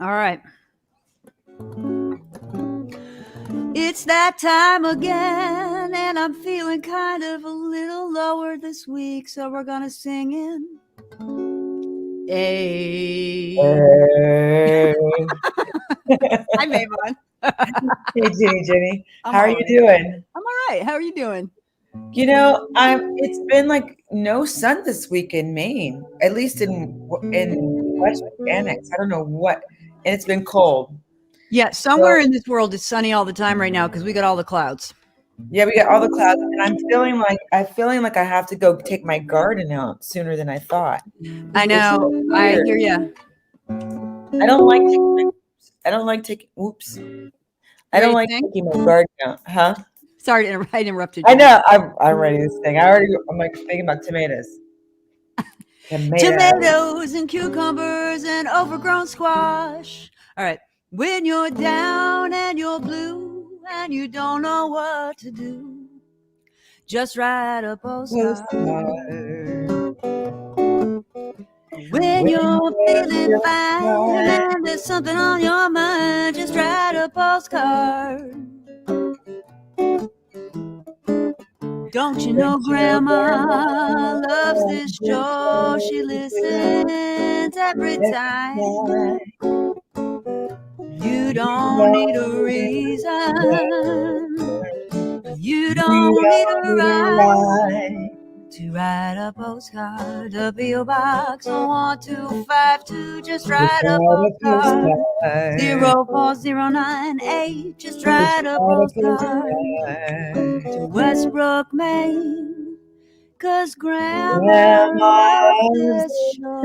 All right. It's that time again, and I'm feeling kind of a little lower this week, so we're gonna sing in A. Hi, Mavon. Hey, Jenny. I'm How are all you right. doing? I'm all right. How are you doing? It's been like no sun this week in Maine, at least in Westbrook Annex. I don't know what, and it's been cold. Yeah, somewhere So in this world it's sunny all the time right now because we got all the clouds. yeah, we got all the clouds, and I'm feeling like I have to go take my garden out sooner than I thought. I It's know. I weird. hear you. I don't like taking. I don't like taking. Oops. You I don't ready to like sing? taking my garden out, huh? Sorry, I interrupted I you. know. I'm ready to sing. I'm like thinking about tomatoes. Tomatoes. Tomatoes and cucumbers and overgrown squash. All right. When you're down and you're blue and you don't know what to do, just write a postcard. When When you're you're feeling feeling fine fine, and there's something on your mind, just write a postcard. Don't you know don't you know Grandma loves Grandma this just show? She listens every every time. time You you don't need a know the reason. You you don't need don't a need a right ride to write a postcard. To P.O. Box 11252. Just to write a write a postcard. postcard. 04098. Just Just write a write a postcard postcard. to Westbrook, Maine. 'Cause Grandma Grandma loves loves this the show.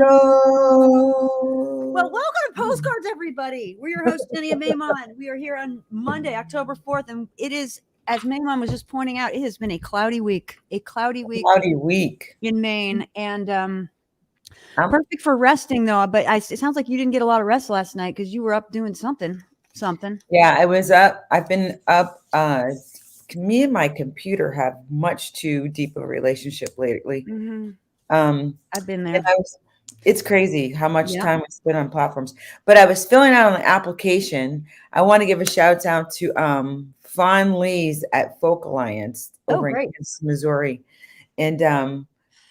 Well, show. welcome to Postcards, everybody. We're your host, Jenny Mehuman. We are here on Monday, October 4th, and it is, as Mehuman was just pointing out, it has been a cloudy week Cloudy week. in Maine, and I'm perfect for resting, though. But it sounds like you didn't get a lot of rest last night because you were up doing something. Yeah, I was up. I've been up. Me and my computer have much too deep of a relationship lately. Mm-hmm. I've been And there. it's crazy how much Yeah. time we spend on platforms. But I was filling out an application. I want to give a shout out to Fawn Lee's at Folk Alliance Oh, over in great. Kansas, Missouri, and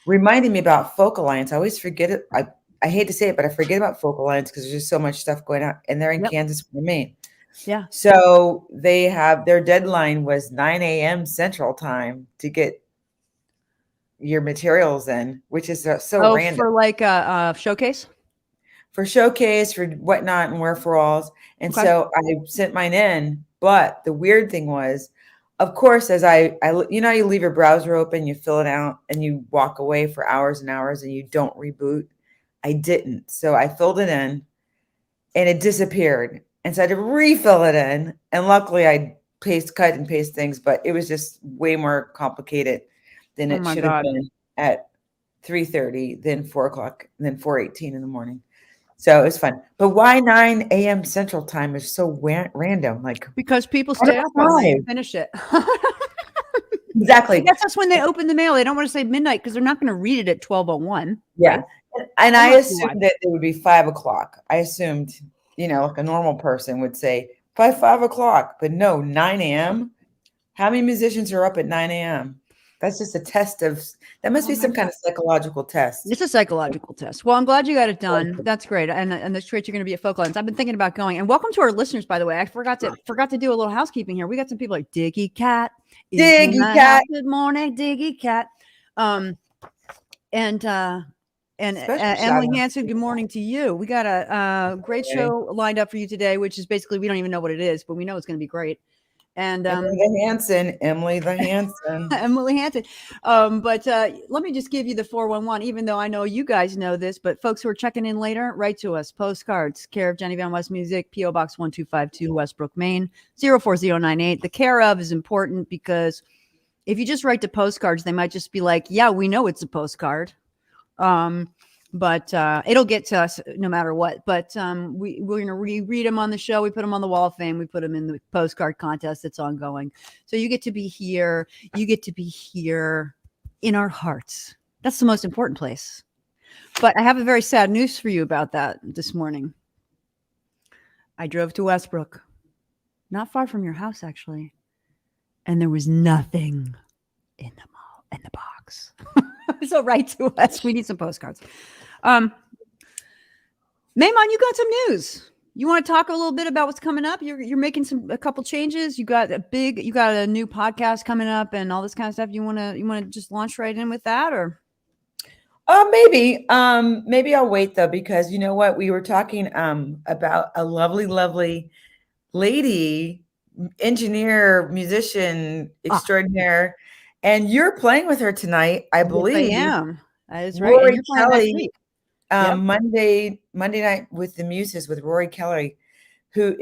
reminding me about Folk Alliance. I always forget it. I hate to say it, but I forget about Folk Alliance because there's just so much stuff going on, and they're in Yep. Kansas, Maine. Yeah. So they have their deadline was 9 a.m. Central Time to get your materials in, which is so Oh, random for like a showcase. for showcase, for whatnot, and wherefore. And Okay. so I sent mine in. But the weird thing was, of course, as you leave your browser open, you fill it out, and you walk away for hours and hours, and you don't reboot. I didn't. So I filled it in, and it disappeared. And so I had to refill it in. And luckily I cut and paste things, but it was just way more complicated than Oh it my should have God. been at 3:30, then 4:00, then 4:18 in the morning. So it was fun. But why 9 a.m. Central Time is so random? Like, Because people why stay not up all night 5? and finish it. I Exactly. guess that's when they open the mail. They don't want to say midnight because they're not going to read it at 12:01. Yeah. Right? And That I must be why. assumed that it would be 5:00. I assumed, like a normal person would say by 5:00, but no, 9 a.m. How many musicians are up at 9 a.m.? That's just a test that must Oh be my some kind God. of psychological test. It's a psychological test. Well, I'm glad you got it done. That's great. And that's great. You're going to be at Folk Lines. I've been thinking about going. And welcome to our listeners, by the way. I forgot to do a little housekeeping here. We got some people like Diggy Cat is in Diggy the house. cat. Good morning, Diggy Cat. And Special shout Emily out. Hanson, good morning to you. We got a great show lined up for you today, which is basically we don't even know what it is, but we know it's going to be great. And Emily the Hanson. Emily Hanson. But let me just give you the 411, even though I know you guys know this, but folks who are checking in later, write to us. Postcards, care of Jenny Van West Music, P.O. Box 1252, Westbrook, Maine, 04098. The care of is important because if you just write to postcards, they might just be like, yeah, we know it's a postcard. But it'll get to us no matter what. But we're going to reread them on the show. We put them on the Wall of Fame. We put them in the postcard contest that's ongoing. So you get to be here. You get to be here in our hearts. That's the most important place. But I have a very sad news for you about that this morning. I drove to Westbrook, not far from your house, actually, and there was nothing in the mall in the box. So write to us. We need some postcards. Maymon, you got some news. You want to talk a little bit about what's coming up? You're making a couple changes. You got a new podcast coming up and all this kind of stuff. You want to just launch right in with that, or? Maybe I'll wait though, because you know what? We were talking about a lovely lady, engineer, musician extraordinaire, and you're playing with her tonight, I believe. Yes, I am. That is right. Rory And you're playing next Kelly, week. Yep. Monday night with the Muses with Rory Kelly, who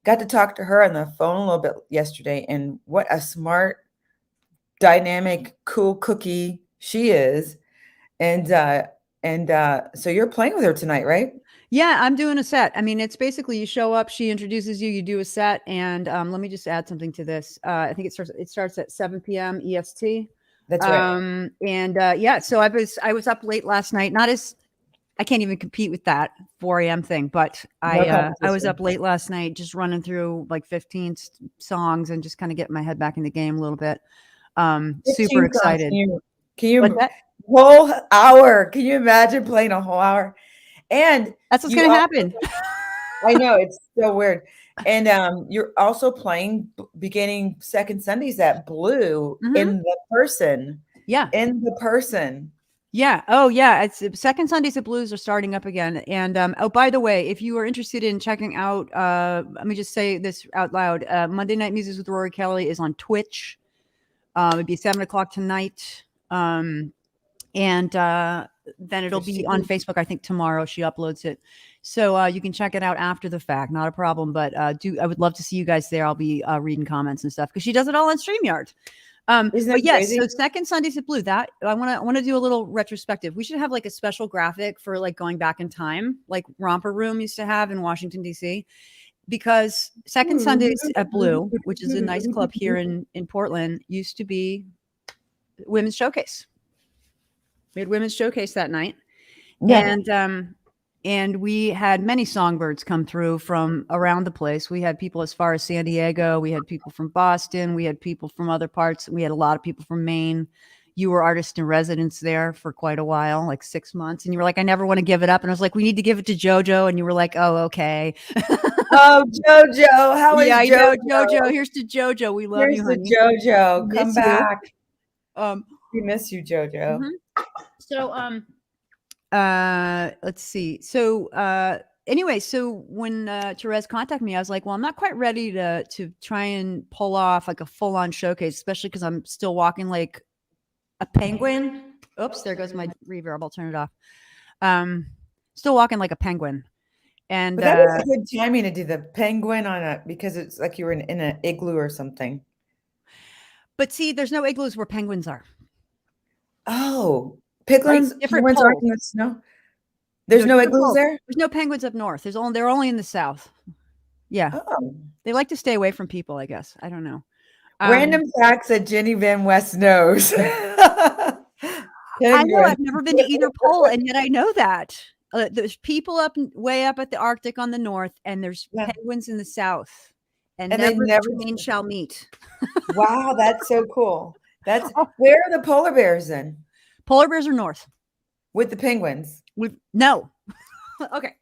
got to talk to her on the phone a little bit yesterday, and what a smart, dynamic, cool cookie she is. And so you're playing with her tonight, right? Yeah, I'm doing a set. I mean, it's basically you show up, she introduces you, you do a set, and let me just add something to this. I think it starts at 7 p.m. EST. That's right. Yeah, so I was up late last night. I can't even compete with that 4 a.m. thing, but I was up late last night just running through like 15 songs and just kind of getting my head back in the game a little bit. Super excited. Can you whole hour? Can you imagine playing a whole hour? And that's what's going to happen. I know, it's so weird. And you're also playing beginning second Sundays at Blue in the person. Yeah. In the person. Yeah. Oh, yeah. It's second Sundays at Blues are starting up again. And oh, by the way, if you are interested in checking out, let me just say this out loud. Monday Night Muses with Rory Kelly is on Twitch. It'd be 7:00 tonight. And then it'll be on Facebook, I think tomorrow she uploads it. So you can check it out after the fact, not a problem. But I would love to see you guys there. I'll be reading comments and stuff because she does it all on StreamYard. But yes, so second Sundays at Blue, that I want to do a little retrospective. We should have like a special graphic for like going back in time, like Romper Room used to have in Washington, D.C. Because second Sundays at Blue, which is a nice club here in Portland, used to be women's showcase. We had women's showcase that night. Yeah. And we had many songbirds come through from around the place. We had people as far as San Diego. We had people from Boston. We had people from other parts. We had a lot of people from Maine. You were artist in residence there for quite a while, like 6 months. And you were like, I never want to give it up. And I was like, we need to give it to JoJo. And you were like, oh, okay. Oh, JoJo. How is JoJo? JoJo. Here's to JoJo. We love you, honey. JoJo. Come back. We miss you, JoJo. So, let's see. So, anyway, so when Therese contacted me, I was like, well, I'm not quite ready to try and pull off like a full on showcase, especially because I'm still walking like a penguin. Oops, there goes my reverb. I'll turn it off. Still walking like a penguin. And but that was a good timing to do the penguin because it's like you were in an igloo or something. But see, there's no igloos where penguins are. Oh, penguins aren't in the snow. There's no igloos there. There's no penguins up north. They're only in the south. Yeah. Oh. They like to stay away from people, I guess. I don't know. Random facts that Jenny Van West knows. I know. I've never been to either pole, and yet I know that. There's people way up at the Arctic on the north, and there's penguins in the south, and never twain shall meet. Wow, that's so cool. Where are the polar bears then? Polar bears are north. With the penguins? No. Okay.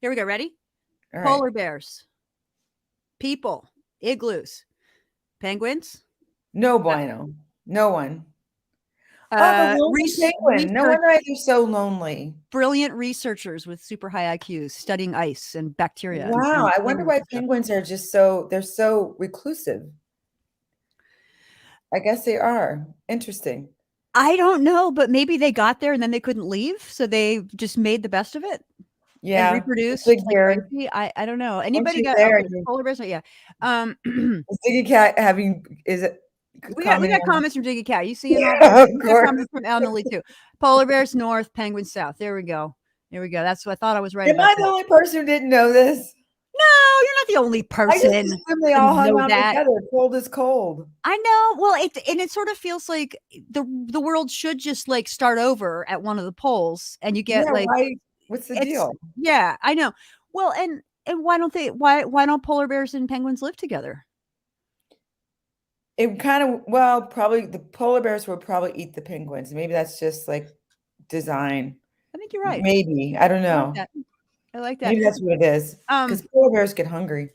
Here we go. Ready? All polar right. bears. People. Igloos. Penguins? No bueno. No one. The lonely penguin. No wonder they're so lonely. Brilliant researchers with super high IQs studying ice and bacteria. Wow. I wonder why penguins are they're so reclusive. I guess they are. Interesting. I don't know, but maybe they got there and then they couldn't leave, so they just made the best of it. Yeah, and reproduced. I don't know. Anybody got polar bears? Yeah. Diggy Cat we got comments from Diggy Cat. You see it all? Of course. Comments from Emily too. Polar bears north, penguins south. There we go. That's what I thought I was right. Am I the only person who didn't know this? No, you're not the only person. I just assume they all hung out together. Cold is cold. I know. Well, it sort of feels like the world should just like start over at one of the poles, and you get what's the deal? Yeah, I know. Well, and And why don't polar bears and penguins live together? It kind of, well, probably the polar bears would probably eat the penguins. Maybe that's just like design. I think you're right. Maybe. I don't I like know. that. I like that. Maybe that's what it is. Because polar bears get hungry.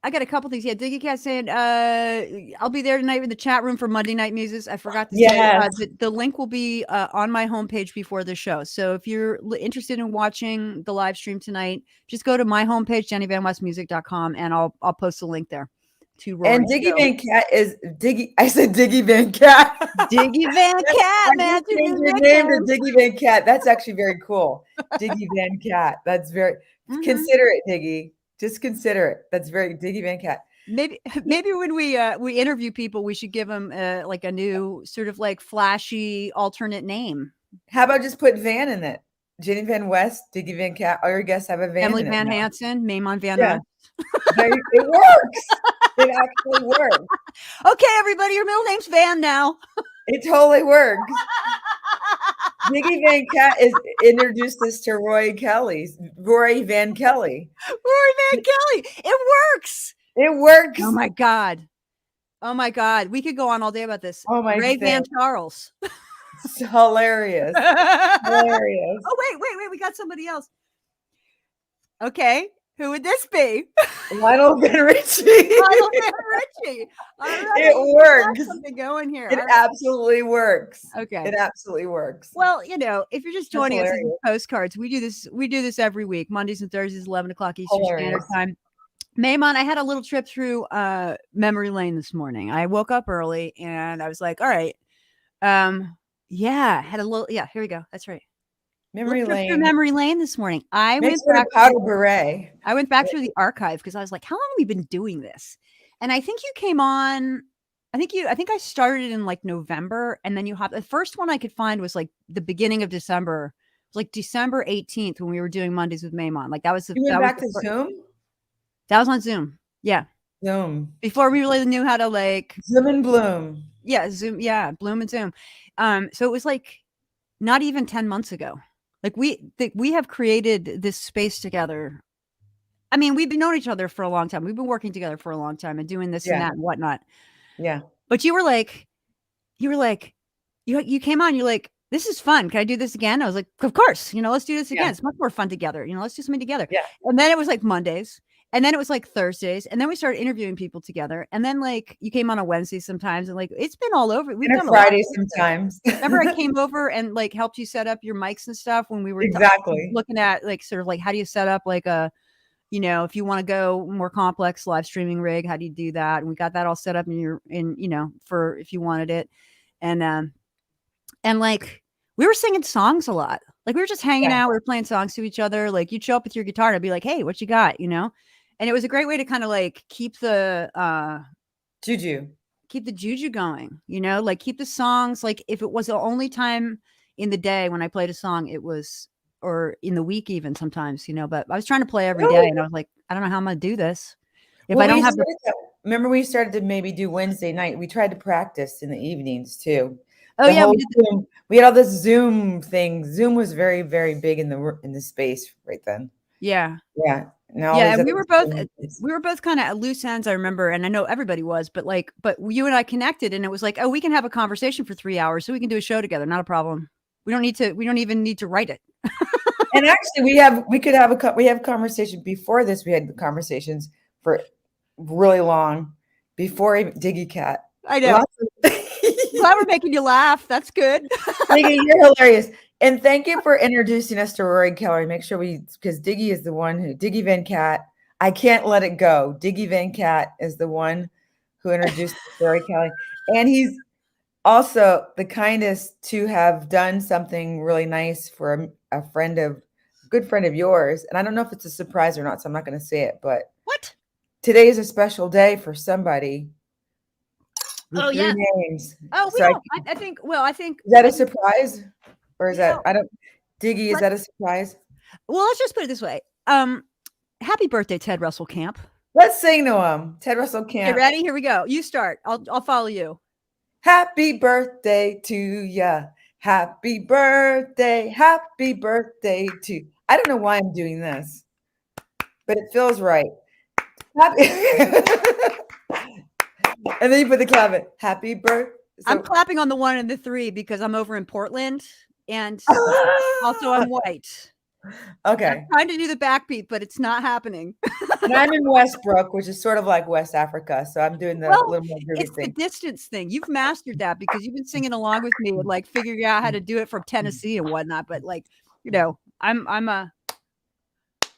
I got a couple things. Yeah, Diggy Cat saying, I'll be there tonight in the chat room for Monday Night Muses. I forgot to say Yes. the link will be on my homepage before the show. So if you're interested in watching the live stream tonight, just go to my homepage, jennyvanwestmusic.com, and I'll post a link there to Rory. And Diggy Van Cat is Diggy. I said Diggy Van Cat. Diggy Van Cat, man. Change your name to Diggy Van Cat. That's actually very cool. Diggy Van Cat. That's very consider it, Diggy. Just consider it. That's very Diggy Van Cat. Maybe when we interview people, we should give them like a new sort of like flashy alternate name. How about just put Van in it? Jenny Van West, Diggy Van Cat. All your guests have a Van. Emily in Van it Hansen, Maimon Van. Yeah. It works. It actually works. Okay, everybody, your middle name's Van now. It totally works. Diggy Van Cat is introduced us to Roy Van Kelly. Roy Van Kelly. It works. It works. Oh my God. We could go on all day about this. Oh my Ray Van Charles. It's hilarious. Hilarious. Oh, wait. We got somebody else. Okay. Who would this be? Lionel Van Richie. Lionel Van Richie. All right. It works. Something going here. It absolutely works. Okay. It absolutely works. Well, if you're just joining us in Postcards, we do this every week, Mondays and Thursdays, 11 o'clock Eastern Standard Time. Maimon, I had a little trip through memory lane this morning. I woke up early and I was like, all right. Had a little, here we go. That's right. Memory lane this morning. I went back through the archive because I was like, how long have we been doing this? And I think you came on, I think I started in like November, and then you hopped. The first one I could find was like the beginning of December. It was like December 18th when we were doing Mondays with Maimon. Like that was the, you went back to Zoom? That was on Zoom. Yeah. Zoom. Before we really knew how to like Zoom and Bloom. Yeah, Zoom. Yeah, Bloom and Zoom. So it was like not even 10 months ago. Like we have created this space together. I mean, we've been knowing each other for a long time. We've been working together for a long time and doing this and that and whatnot. Yeah. But you came on, you're like, this is fun. Can I do this again? I was like, of course, let's do this again. It's much more fun together. Let's do something together. Yeah. And then it was like Mondays. And then it was like Thursdays. And then we started interviewing people together. And then like you came on a Wednesday sometimes. And like, it's been all over. We've done Friday sometimes. Remember I came over and like helped you set up your mics and stuff when we were looking at like sort of like, how do you set up like a, if you want to go more complex live streaming rig, how do you do that? And we got that all set up for if you wanted it. And like we were singing songs a lot. Like we were just hanging out. We were playing songs to each other. Like you'd show up with your guitar and I'd be like, hey, what you got? And it was a great way to kind of like keep the juju going, like keep the songs. Like if it was the only time in the day when I played a song, it was, or in the week even sometimes, but I was trying to play every day and I was like, I don't know how I'm going to do this. If I don't have remember we started to maybe do Wednesday night. We tried to practice in the evenings too. Oh yeah. We had all this Zoom thing. Zoom was very, very big in the space right then. Yeah. Yeah. And we were both kind of at loose ends, I remember, and I know everybody was, but you and I connected and it was like, oh, we can have a conversation for 3 hours so we can do a show together. Not a problem. We don't even need to write it. And actually we have conversation before this. We had conversations for really long before Diggy Cat. I know. Glad we're making you laugh. That's good. Diggy, you're hilarious. And thank you for introducing us to Rory Kelly. Make sure because Diggy is the one Diggy Van Cat. I can't let it go. Diggy Van Cat is the one who introduced Rory Kelly. And he's also the kindest to have done something really nice for a good friend of yours. And I don't know if it's a surprise or not, so I'm not going to say it, but what? Today is a special day for somebody. Oh, yeah. Names. Oh, I think is that a surprise? Or is that Diggy, is that a surprise? Well, let's just put it this way. Happy birthday, Ted Russell Camp. Let's sing to him. Ted Russell Camp. Okay, ready? Here we go. You start. I'll follow you. Happy birthday to ya. Happy birthday to. I don't know why I'm doing this, but it feels right. Happy and then you put the clap in. Happy birthday. I'm clapping on the 1 and the 3 because I'm over in Portland, and also I'm white. Okay. I'm trying to do the backbeat, but it's not happening. And I'm in Westbrook, which is sort of like West Africa, so I'm doing the little more groovy it's thing. the distance thing. You've mastered that because you've been singing along with me and like figuring out how to do it from Tennessee and whatnot. But like, you know,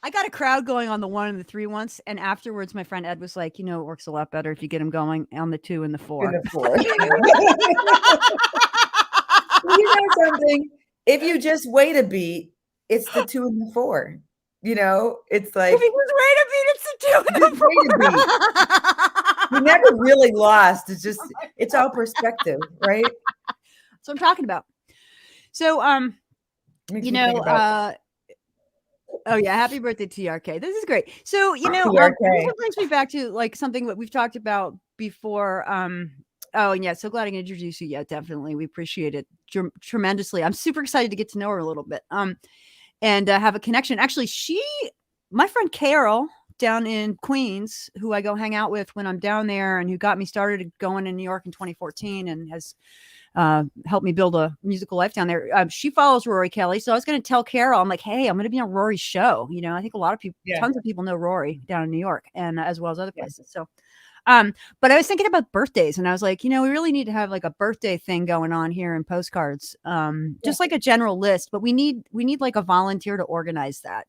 I got a crowd going on the 1 and the 3 once, and afterwards, my friend Ed was like, "You know, it works a lot better if you get them going on the 2 and the 4." And the 4. You know something? If you just wait a beat, it's the 2 and the 4. You know, it's like if you just wait a beat, it's the 2 and the 4. Wait a beat. You never really lost. It's just it's all perspective, right? That's what I'm talking about. So, Makes you me think know, about oh yeah, happy birthday TRK. This is great. So, you know, TRK. this brings me back to like something that we've talked about before. Oh, and yeah, so glad I can introduce you. Yeah, definitely. We appreciate it tremendously. I'm super excited to get to know her a little bit. And have a connection. Actually, my friend Carol down in Queens, who I go hang out with when I'm down there, and who got me started going in New York in 2014 and has helped me build a musical life down there. She follows Rory Kelly. So I was going to tell Carol, I'm like, hey, I'm going to be on Rory's show. You know, I think a lot of people, tons of people know Rory down in New York, and as well as other places. So, but I was thinking about birthdays, and I was like, you know, we really need to have like a birthday thing going on here in Postcards. Just like a general list, but we need like a volunteer to organize that.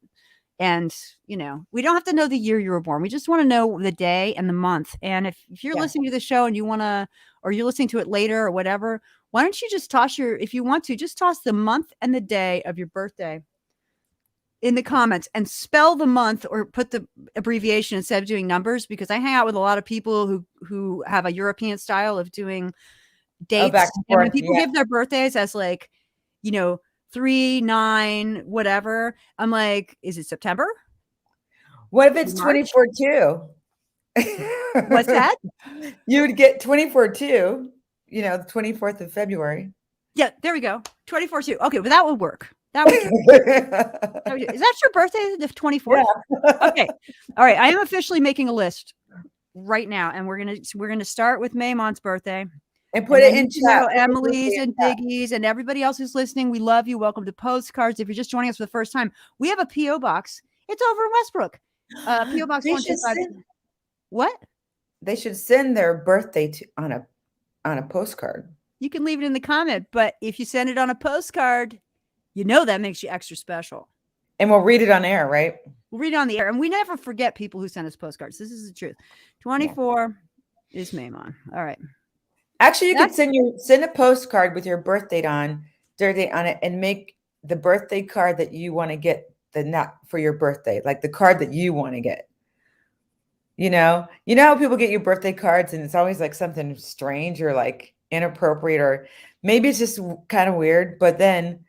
And, you know, we don't have to know the year you were born. We just want to know the day and the month. And if you're listening to the show and you want to, or you're listening to it later or whatever, why don't you just if you want to, just toss the month and the day of your birthday in the comments and spell the month or put the abbreviation instead of doing numbers, because I hang out with a lot of people who have a European style of doing dates. And when people give their birthdays as like, you know, 3, 9, whatever, I'm like, is it September? What if it's 24 too? What's that? You would get 24 too, you know, the 24th of February. Yeah, there we go. 24 too. Okay, well, that would work. That would Is that your birthday, the 24th? Yeah. Okay. All right. I am officially making a list right now, and we're gonna start with Maymon's birthday. And put it in chat. Emily's and Biggie's and everybody else who's listening. We love you. Welcome to Postcards. If you're just joining us for the first time, we have a P.O. box. It's over in Westbrook. P.O. Box 125. What? They should send their birthday on a postcard. You can leave it in the comment, but if you send it on a postcard, you know that makes you extra special. And we'll read it on air, right? We'll read it on the air. And we never forget people who send us postcards. This is the truth. 24 is Maymon. All right. Actually, you could send a postcard with your birthday on it and make the birthday card that you want to get not for your birthday, like the card that you want to get. You know how people get you birthday cards and it's always like something strange or like inappropriate, or maybe it's just kind of weird, but then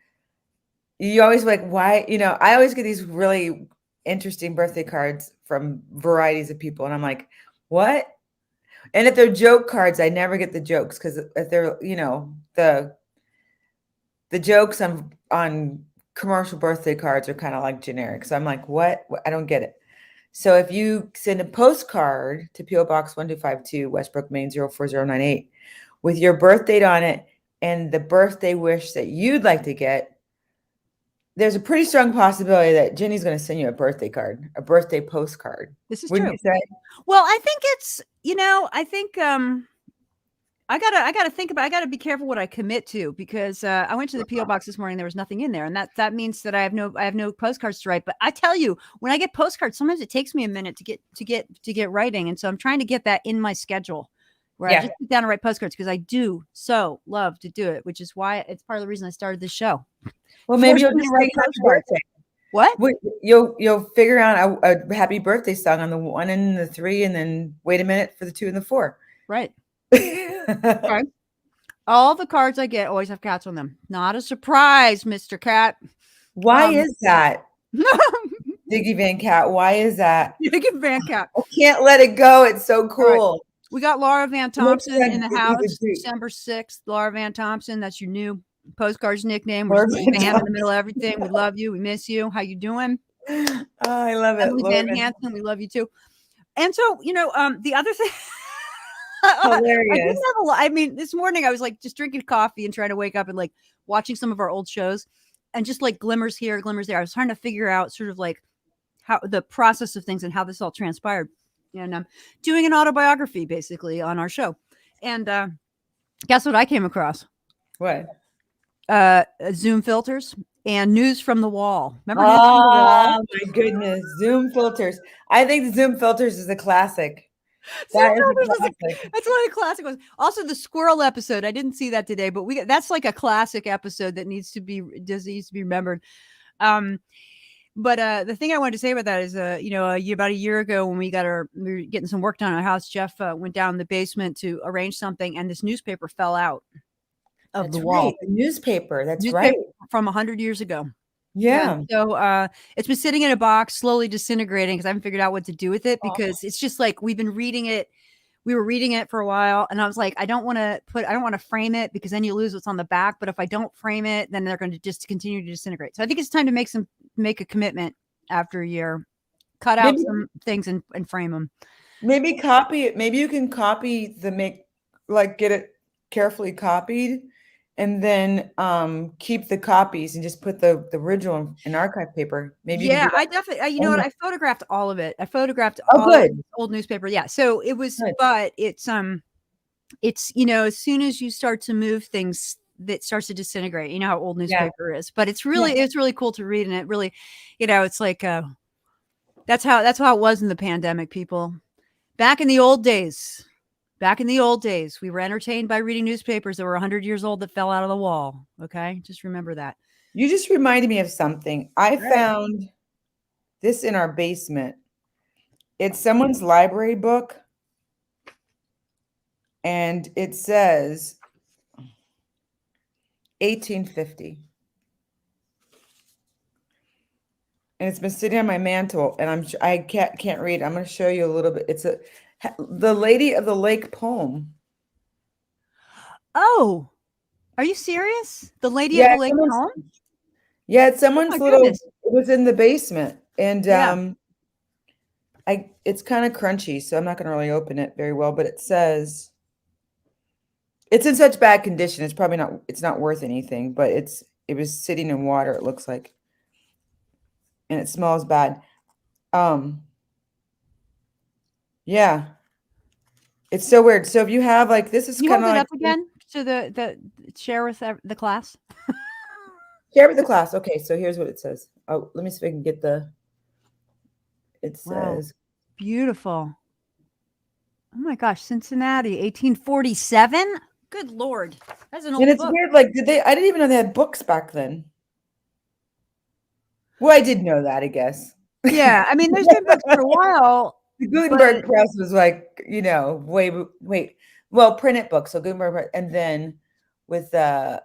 you always like, why, you know, I always get these really interesting birthday cards from varieties of people. And I'm like, what? And if they're joke cards, I never get the jokes, because if they're, you know, the jokes on commercial birthday cards are kind of like generic. So I'm like, what? I don't get it. So if you send a postcard to P.O. Box 1252, Westbrook, Maine 04098, with your birth date on it and the birthday wish that you'd like to get, there's a pretty strong possibility that Jenny's going to send you a birthday card, a birthday postcard. This is true. Well, I think it's, you know, I think I gotta think about. I gotta be careful what I commit to, because I went to the P.O. box this morning. There was nothing in there, and that means that I have no postcards to write. But I tell you, when I get postcards, sometimes it takes me a minute to get writing, and so I'm trying to get that in my schedule, where I just sit down and write postcards, because I do so love to do it, which is why it's part of the reason I started this show. Well, maybe you'll just write happy birthday. What? You'll figure out a happy birthday song on the 1 and the 3, and then wait a minute for the 2 and the 4. Right. Okay. All the cards I get always have cats on them. Not a surprise, Mr. Cat. Why is that? Diggy Van Cat. Why is that? Diggy Van Cat. I can't let it go. It's so cool. Right. We got Laura Van Thompson in the house, December 6th. Laura Van Thompson, that's your new Postcards nickname. We're just putting Van in the middle of everything. We love you. We miss you. How you doing? Oh, I love it. Emily Van Hansen, we love you too. And so, the other thing, I didn't Hilarious. have a lot. I mean, this morning I was like just drinking coffee and trying to wake up and like watching some of our old shows and just like glimmers here, glimmers there. I was trying to figure out sort of like how the process of things and how this all transpired. And I'm doing an autobiography basically on our show. And guess what I came across? What? Zoom filters and news from the wall. Remember News from the Wall? Oh my goodness. Zoom filters. I think the Zoom filters is a classic. That's one of the classic ones. Also, the squirrel episode. I didn't see that today, but that's like a classic episode that needs to be remembered. But the thing I wanted to say about that is, about a year ago when we were getting some work done on our house, Jeff went down in the basement to arrange something, and this newspaper fell out of the wall. The newspaper. That's right. From 100 years ago. Yeah. So it's been sitting in a box, slowly disintegrating because I haven't figured out what to do with it because it's just like we've been reading it. We were reading it for a while, and I was like, I don't want to frame it because then you lose what's on the back. But if I don't frame it, then they're going to just continue to disintegrate. So I think it's time to make a commitment after a year, cut out some things and frame them. Maybe copy it. Maybe you can copy get it carefully copied. And then keep the copies and just put the original in archive paper. Maybe. Yeah, I definitely. You know what? I photographed all of it. I photographed all of the old newspaper. Yeah, so it was. Good. But it's as soon as you start to move things, that starts to disintegrate. You know how old newspaper is. But it's really cool to read, and it really, it's like that's how it was in the pandemic. People back in the old days. Back in the old days, we were entertained by reading newspapers that were 100 years old that fell out of the wall. Okay, just remember that. You just reminded me of something. I found this in our basement. It's someone's library book, and it says 1850. And it's been sitting on my mantle, and I can't read. I'm going to show you a little bit. It's the Lady of the Lake poem. Oh, are you serious? The Lady of the Lake poem? Yeah, it's someone's Goodness. It was in the basement, and it's kind of crunchy, so I'm not going to really open it very well. But it says it's in such bad condition. It's probably not. It's not worth anything. But it was sitting in water. It looks like, and it smells bad. Yeah, it's so weird. So if you have this is kind of up again to the share with the class. Share with the class. Okay, so here's what it says. Oh, let me see if I can get it says beautiful. Oh my gosh, Cincinnati, 1847. Good Lord, that's an old book. And it's weird. I didn't even know they had books back then. Well, I did know that, I guess. Yeah, I mean, there's been books for a while. The Gutenberg press was printed books. So Gutenberg, and then with the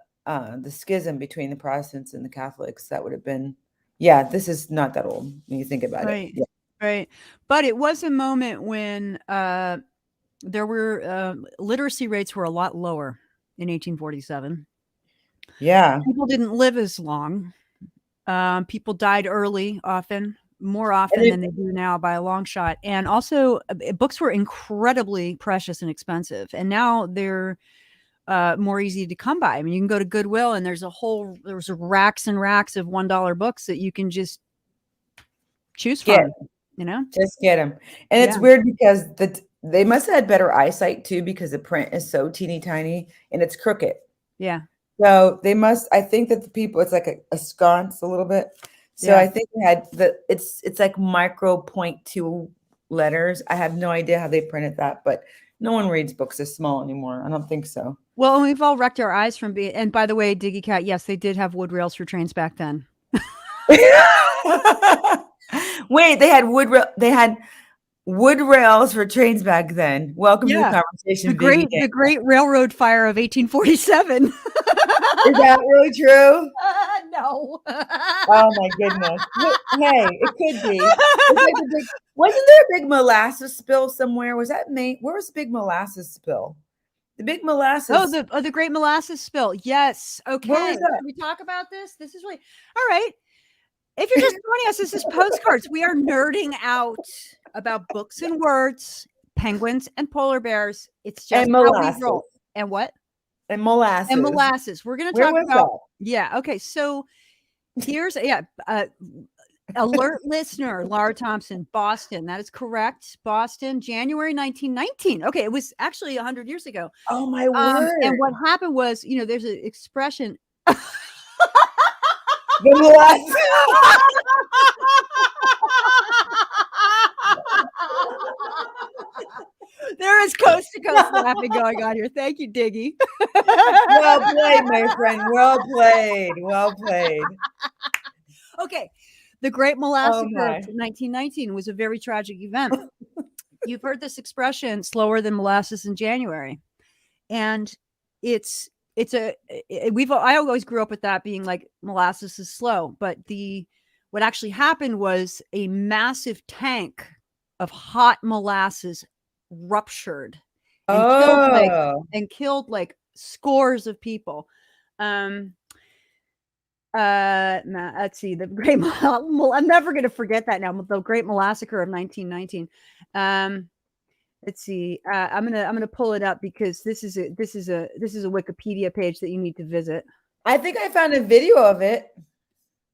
schism between the Protestants and the Catholics, that would have been, this is not that old when you think about it. Yeah. Right. But it was a moment when there were literacy rates were a lot lower in 1847. Yeah. People didn't live as long. People died early, more often than they do now by a long shot. And also books were incredibly precious and expensive. And now they're more easy to come by. I mean, you can go to Goodwill and there's racks and racks of $1 books that you can just choose from, just get them. And it's weird because they must have had better eyesight too, because the print is so teeny tiny and it's crooked. Yeah. So I think that the people, it's like a sconce a little bit. So I think they had it's like micro 0.2 letters. I have no idea how they printed that, but no one reads books this small anymore. I don't think so. Well, we've all wrecked our eyes from being, and by the way, Diggy Cat, yes, they did have wood rails for trains back then. Wait, they had wood rails for trains back then. Welcome to the conversation. The great railroad fire of 1847. Is that really true? No. Oh my goodness. Hey, it could be. Wasn't there a big molasses spill somewhere? Was that Maine? Where was the big molasses spill? The big molasses. The Great Molasses Spill. Yes. Okay. What was that? Can we talk about this? This is really all right. If you're just joining us, this is Postcards. We are nerding out about books and words, penguins and polar bears. It's just And how we molasses. roll. And what? And molasses. And molasses. We're going to Where talk was about. that? Yeah. Okay. So here's alert listener, Laura Thompson, Boston. That is correct. Boston, January 1919. Okay, it was actually 100 years ago. Oh my word! And what happened was, there's an expression. The molasses. There is coast to coast laughing going on here. Thank you, Diggy. Well played, my friend. Well played. Well played. Okay. The Great Molasses my. of 1919 was a very tragic event. You've heard this expression, slower than molasses in January. And I always grew up with that being like molasses is slow, but what actually happened was a massive tank of hot molasses ruptured and killed like scores of people. Let's see, the Great I'm never going to forget that now. The Great Massacre of 1919. Let's see. I'm gonna pull it up because this is a Wikipedia page that you need to visit. I think I found a video of it.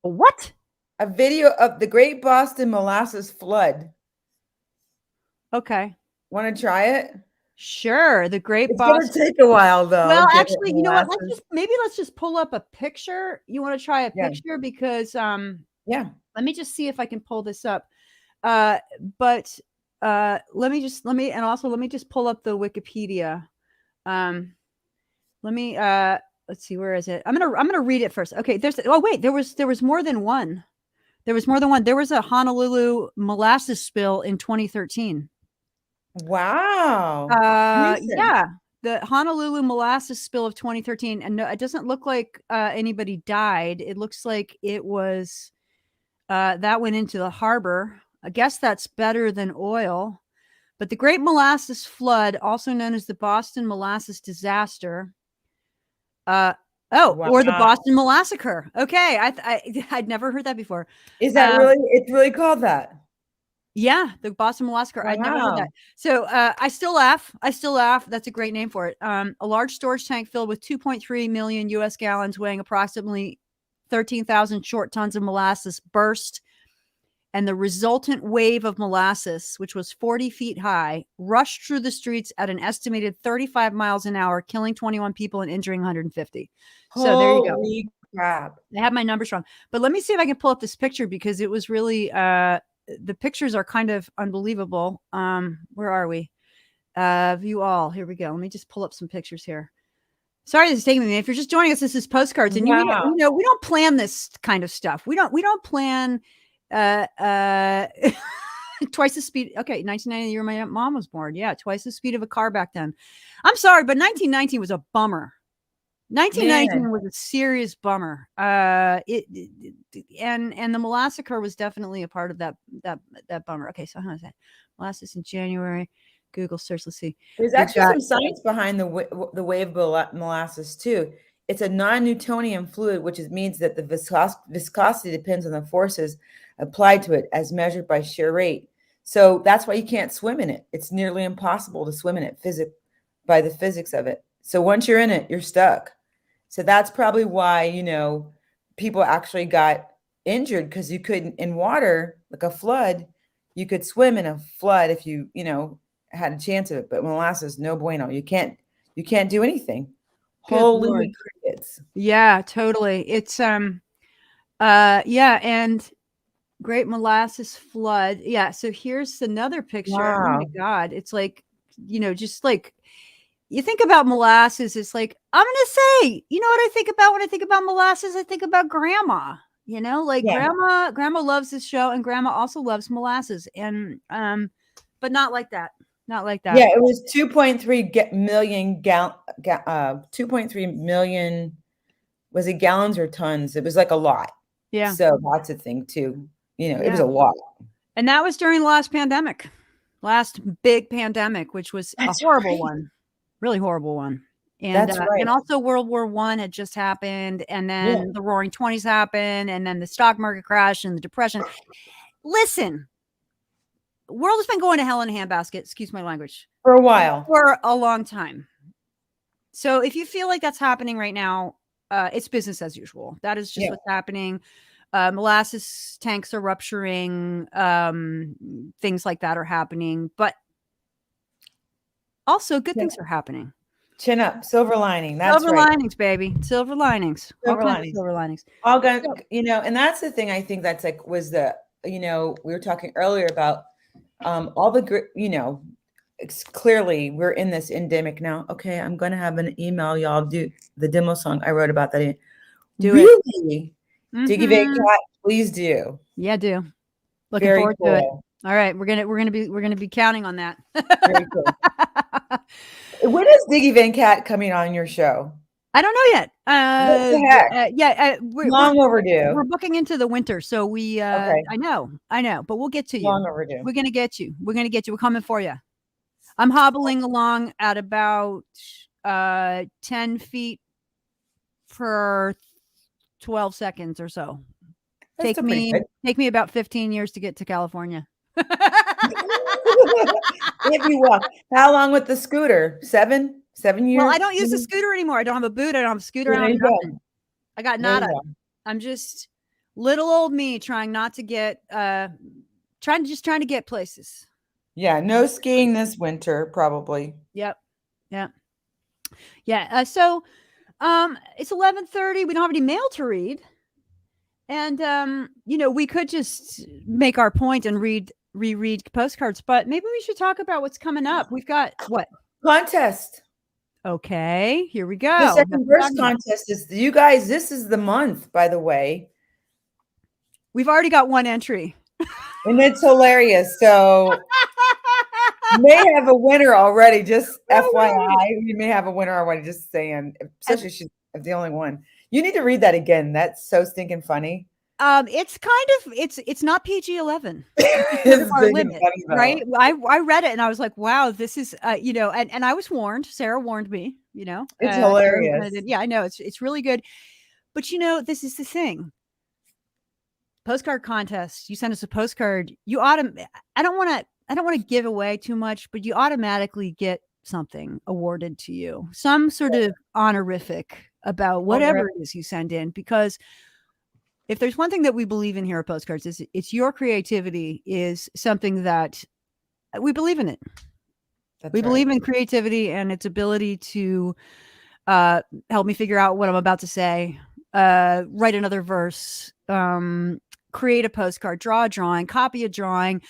What? A video of the Great Boston Molasses Flood. Okay. Want to try it? Sure. The Great Boston. It's gonna take a while though. Well, actually, you know what? Let's just pull up a picture. You want to try a picture because let me just see if I can pull this up. Let me just pull up the Wikipedia. Let's see, where is it? I'm gonna read it first. Okay, there was more than one. There was a Honolulu molasses spill in 2013. Wow. Yeah, the Honolulu molasses spill of 2013, and no, it doesn't look like anybody died. It looks like it was that went into the harbor. I guess that's better than oil. But the Great Molasses Flood, also known as the Boston Molasses Disaster, or the Boston Massacre. Okay, I'd never heard that before. Is that really? It's really called that? Yeah, the Boston Massacre. I'd never heard that. So I still laugh. That's a great name for it. A large storage tank filled with 2.3 million U.S. gallons, weighing approximately 13,000 short tons of molasses, burst, and the resultant wave of molasses, which was 40 feet high, rushed through the streets at an estimated 35 miles an hour, killing 21 people and injuring 150. So there you go. Holy crap. I have my numbers wrong. But let me see if I can pull up this picture because it was really the pictures are kind of unbelievable. Where are we? View all. Here we go. Let me just pull up some pictures here. Sorry, this is taking me. If you're just joining us, this is Postcards, and we don't plan this kind of stuff. We don't plan twice the speed. Okay, 1990, the year my mom was born. Yeah, twice the speed of a car back then. I'm sorry, but 1919 was a bummer. 1919 was a serious bummer. And the Massacre was definitely a part of that bummer. Okay, so how is that? Molasses in January. Google search. Let's see. There's actually some science behind the wave of molasses too. It's a non-Newtonian fluid, which means that the viscosity depends on the forces applied to it as measured by shear rate. So that's why you can't swim in it. It's nearly impossible to swim in it by the physics of it. So once you're in it, you're stuck. So that's probably why, people actually got injured, because you couldn't, in water, like a flood, you could swim in a flood if you, had a chance of it. But molasses, no bueno. You can't do anything. Holy crickets. Yeah, totally. It's and Great Molasses Flood. Yeah, so here's another picture. Wow. Oh my God. It's like, just like you think about molasses, it's like, I'm gonna say, you know what I think about when I think about molasses? I think about grandma. Grandma loves this show, and grandma also loves molasses. And but not like that. Not like that. Yeah, it was 2.3 million 2.3 million. Was it gallons or tons? It was like a lot. Yeah. So that's a thing too. It was a lot. And that was during the last big pandemic, which was a horrible one. really horrible one. And That's right. and also World War One had just happened, and Yeah. then the Roaring Twenties happened, and then the stock market crash and the depression. Listen, world has been going to hell in a handbasket, excuse my language, For a while. for a long time. So if you feel like that's happening right now, it's business as usual. That is just what's happening. Molasses tanks are rupturing. Things like that are happening, but also good things are happening. Chin up, silver lining. That's Silver right. linings, baby. Silver linings. Silver All kinds linings. of silver linings. All good, and that's the thing I think that's like was the, we were talking earlier about all the, it's clearly we're in this endemic now. Okay, I'm going to have an email. Y'all do the demo song I wrote about that. Do really? it. Diggy Van Cat, please do. Yeah, do. Looking Very forward cool. to it. All right, we're gonna be counting on that. Very cool. When is Diggy Van Cat coming on your show? I don't know yet. What the heck? Long overdue. We're booking into the winter, so we. Okay. I know, but we'll get to you. Long overdue. We're gonna get you. We're coming for you. I'm hobbling along at about 10 feet per 12 seconds or so. That's Take me about 15 years to get to California. If you walk, how long with the scooter? 7 years? Well, I don't use the scooter anymore. I don't have a boot. I don't have a scooter. I don't have nothing. I got nada. I'm just little old me trying not to get trying to get places. Yeah, no skiing this winter, probably. Yep. Yeah. So it's 11:30. We don't have any mail to read. And we could just make our point and reread postcards, but maybe we should talk about what's coming up. We've got what? Contest. Okay, here we go. The second verse contest is, you guys, this is the month, by the way. We've already got one entry. And it's hilarious. So may have a winner already. Just FYI, you may have a winner already. Just saying, especially if she's the only one. You need to read that again. That's so stinking funny. It's kind of it's not PG-11. It's our limit, right? I read it and I was like, wow, this is and I was warned. Sarah warned me. It's hilarious. Yeah, I know it's really good. But this is the thing. Postcard contest. You send us a postcard. I don't want to give away too much, but you automatically get something awarded to you, some sort of honorific about whatever it is you send in, because if there's one thing that we believe in here at Postcards, it's your creativity is something that we believe in it. We believe in creativity and its ability to help me figure out what I'm about to say, write another verse, create a postcard, draw a drawing, copy a drawing,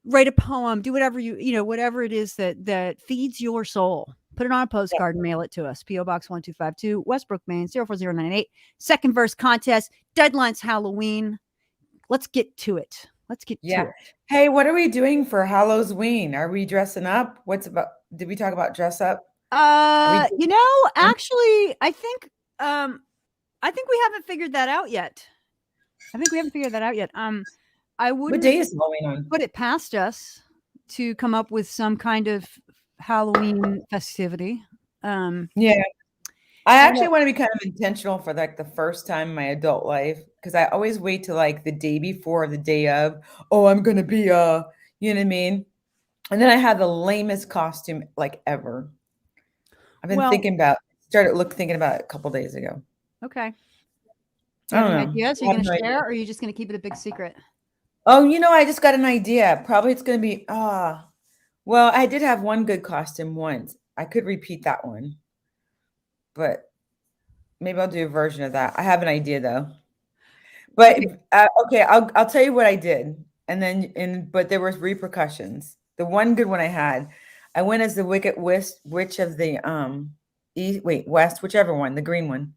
write a poem, do whatever whatever it is that feeds your soul. Put it on a postcard and mail it to us. P.O. Box 1252, Westbrook, Maine, 04098. Second verse contest. Deadline's Halloween. Let's get to it. To it. Hey, what are we doing for Halloween? Are we dressing up? Did we talk about dress up? Actually, I think we haven't figured that out yet. I wouldn't. What day is Halloween on? Put it past us to come up with some kind of Halloween festivity. Yeah. I actually want to be kind of intentional for like the first time in my adult life, because I always wait till like the day before, the day of, I'm going to be, you know what I mean? And then I have the lamest costume like ever. I've been thinking about it a couple days ago. Okay. I don't know. Ideas? Are you going to share or are you just going to keep it a big secret? Oh, I just got an idea. Probably it's going to be, well, I did have one good costume once. I could repeat that one, but maybe I'll do a version of that. I have an idea though. But okay, I'll tell you what I did, but there was repercussions. The one good one I went as the Wicked Witch of the West, whichever one, the green one.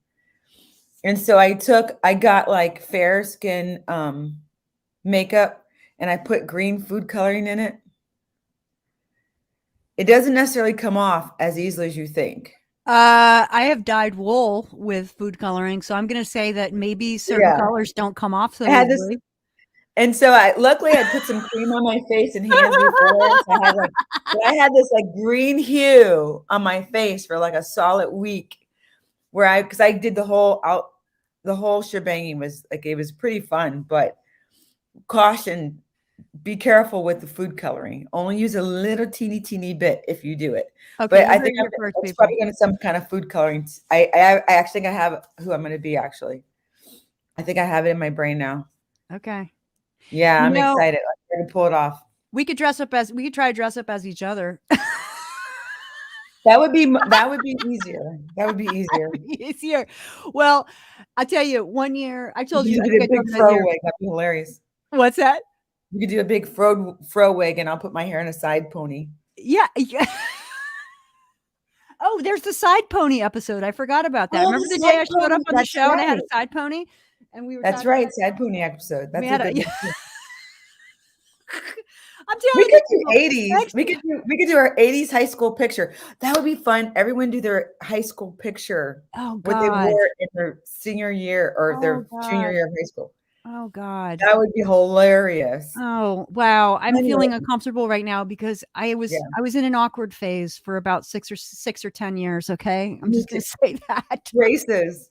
And so I got like fair skin makeup, and I put green food coloring in it. It doesn't necessarily come off as easily as you think. I have dyed wool with food coloring, so I'm going to say that maybe certain colors don't come off so easily. And so luckily I put some cream on my face and hands before. So I had this like green hue on my face for like a solid week because I did the whole shebang was like, it was pretty fun, but caution, be careful with the food coloring. Only use a little teeny bit if you do it. Okay, But I think first, it's people. probably going to some kind of food coloring. I actually think I have who I'm going to be actually. I think I have it in my brain now. Okay. Yeah, I'm excited. I'm going to pull it off. We could try to dress up as each other. That would be easier. That would be easier. Easier. Well, I tell you, one year I told you could do a big fro wig. That'd be hilarious. What's that? You could do a big fro wig, and I'll put my hair in a side pony. Yeah. Oh, there's the side pony episode. I forgot about that. Remember the day I showed up on the show and I had a side pony, and we were. That's right, side pony episode. That's a good. I'm telling you, we could do 80s. We could do our 80s high school picture. That would be fun. Everyone do their high school picture. Oh God. What they wore in their senior year or their junior year of high school. Oh God. That would be hilarious. Oh wow. I'm feeling uncomfortable right now because I was in an awkward phase for about 6 or 10 years. Okay. I'm just gonna say that. Braces.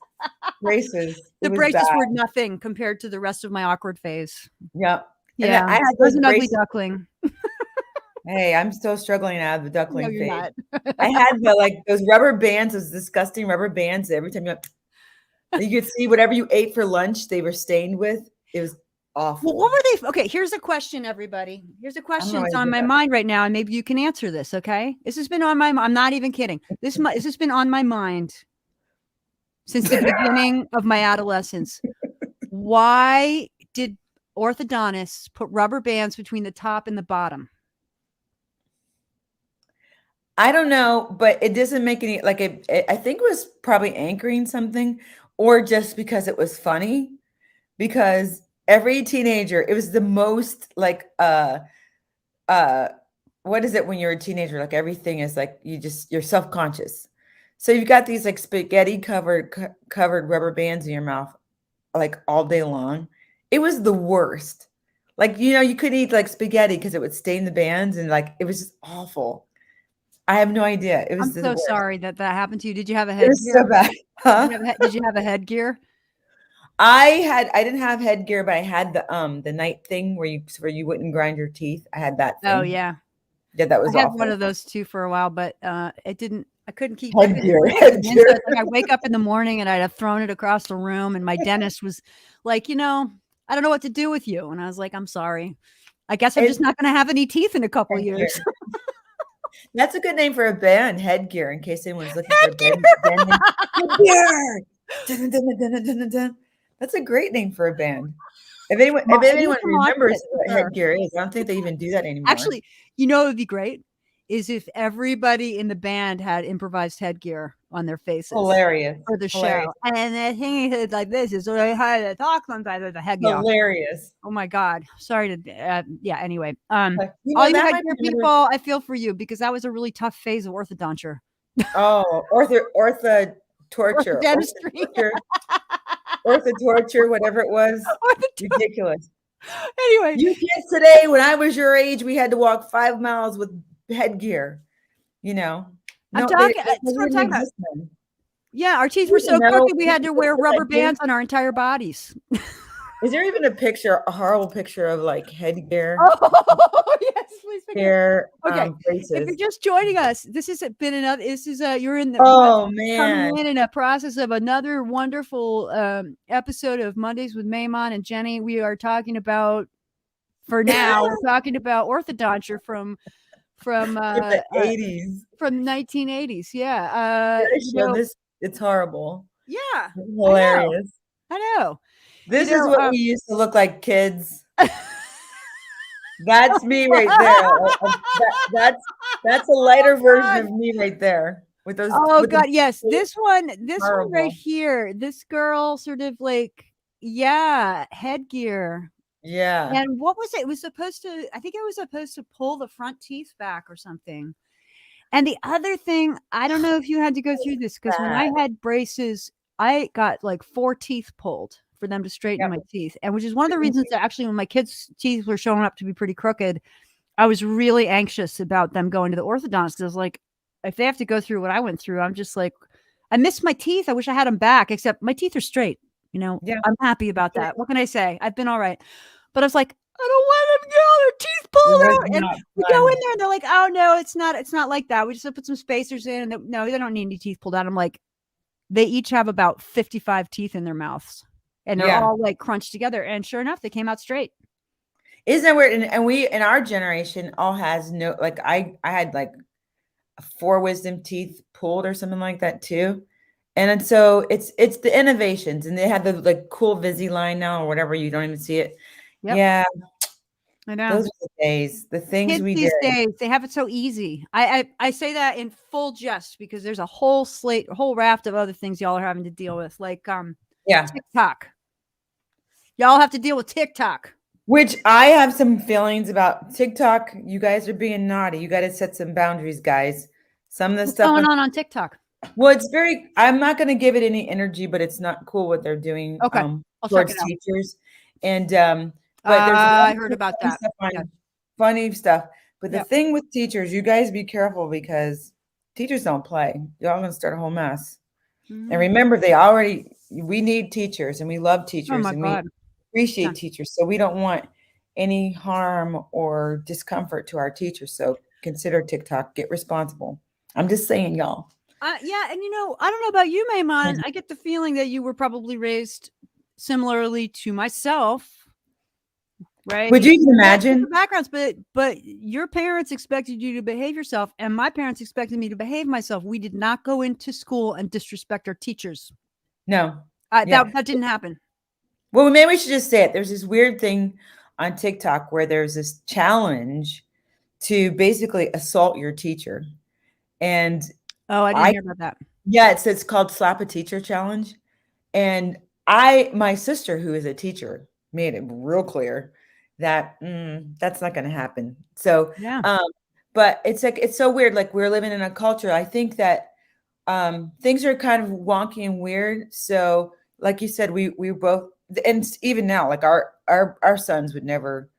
The braces were nothing compared to the rest of my awkward phase. Yep. Yeah. I was an ugly duckling. Hey, I'm still struggling out of the duckling phase. Not. I had those rubber bands, those disgusting rubber bands. Every time you could see whatever you ate for lunch, they were stained with. It was awful. Well, what were they? Okay, here's a question, everybody. Here's a question that's on my mind right now, and maybe you can answer this. Okay, this has been on my. I'm not even kidding. This has been on my mind since the beginning of my adolescence. Why did orthodontists put rubber bands between the top and the bottom? I don't know, but it doesn't make any I think it was probably anchoring something, or just because it was funny. Because every teenager, it was the most what is it when you're a teenager? Like everything is like you're self-conscious. So you've got these like spaghetti covered rubber bands in your mouth like all day long. It was the worst. Like, you couldn't eat like spaghetti because it would stain the bands, and like it was just awful. I have no idea. It was I'm so sorry that happened to you. Did you have a headgear? It was so bad. Huh? Did you have a headgear? I didn't have headgear, but I had the night thing where you wouldn't grind your teeth. I had that thing. Oh yeah. Yeah, that was awful. I had one of those too for a while, but I couldn't keep headgear. I wake up in the morning and I'd have thrown it across the room, and my dentist was like, I don't know what to do with you. And I was like, I'm sorry. I guess I'm just not going to have any teeth in a couple of years. That's a good name for a band, Headgear, in case anyone's looking for a band. Headgear. That's a great name for a band. If anyone remembers what Headgear is, I don't think they even do that anymore. Actually, what would be great is if everybody in the band had improvised headgear on their faces. Hilarious. For the show. And the thing is like this is really hard to talk sometimes with the headgear. Hilarious. Oh my God. Sorry to, anyway. All you headgear people, I feel for you because that was a really tough phase of orthodonture. Oh, ortho torture. Dentistry. Ortho torture, whatever it was. Ridiculous. Anyway. You kids today, when I was your age, we had to walk 5 miles with headgear. I'm talking about. Yeah, our teeth were so crooked we had to wear rubber bands on our entire bodies. Is there even a horrible picture of like headgear? Oh yes, please. Hair, okay. Braces. If you're just joining us, this has been another. This is you're in the coming in a process of another wonderful episode of Mondays with Mehuman and Jenny. We are talking about, for now, we're talking about orthodonture from the 80s, from 1980s. Yeah, it's horrible. Yeah, it's hilarious. I know. This is what we used to look like, kids. That's me right there. That's a lighter version of me right there. With those. Oh God, yes. This one right here. This girl sort of like, headgear. Yeah. And what was it? It was supposed to, I think it was supposed to pull the front teeth back or something. And the other thing, I don't know if you had to go through this, because when I had braces, I got like 4 teeth pulled for them to straighten Yep. my teeth. And which is one of the reasons that actually when my kids' teeth were showing up to be pretty crooked, I was really anxious about them going to the orthodontist. I was like, if they have to go through what I went through, I'm just like, I miss my teeth. I wish I had them back, except my teeth are straight. You know, Yeah. I'm happy about that. What can I say? I've been all right. But I was like, I don't want them to get their teeth pulled out. And we go in there and they're like, oh no, it's not like that. We just have to put some spacers in. And no, they don't need any teeth pulled out. I'm like, they each have about 55 teeth in their mouths and they're all like crunched together. And sure enough, they came out straight. Isn't that weird? And we in our generation all has no, like I had like 4 wisdom teeth pulled or something like that too. And so it's the innovations, and they have the like cool Invisalign now or whatever. You don't even see it. Yep. Yeah. I know. Those are the days, the things Kids we these did. days, they have it so easy. I say that in full jest because there's a whole raft of other things y'all are having to deal with, like TikTok. Y'all have to deal with TikTok. Which I have some feelings about TikTok. You guys are being naughty. You got to set some boundaries, guys. Some of the What's stuff going on TikTok? Well, it's very, I'm not going to give it any energy, but it's not cool what they're doing Okay. I'll check towards it out. teachers. And, but there's I heard about that. Funny stuff. But the Yep. thing with teachers, you guys be careful because teachers don't play. You're all going to start a whole mess. Mm-hmm. And remember, we need teachers and we love teachers and we appreciate teachers. So we don't want any harm or discomfort to our teachers. So consider TikTok, get responsible. I'm just saying, y'all. Yeah. And I don't know about you, Mehuman. I get the feeling that you were probably raised similarly to myself. Right. Would you even imagine? Backgrounds, but your parents expected you to behave yourself, and my parents expected me to behave myself. We did not go into school and disrespect our teachers. No. That didn't happen. Well, maybe we should just say it. There's this weird thing on TikTok where there's this challenge to basically assault your teacher. And I didn't hear about that. Yeah, it's called Slap a Teacher Challenge. And my sister, who is a teacher, made it real clear that that's not going to happen. So, but it's so weird. Like we're living in a culture. I think that things are kind of wonky and weird. So, like you said, we both, and even now, like our sons would never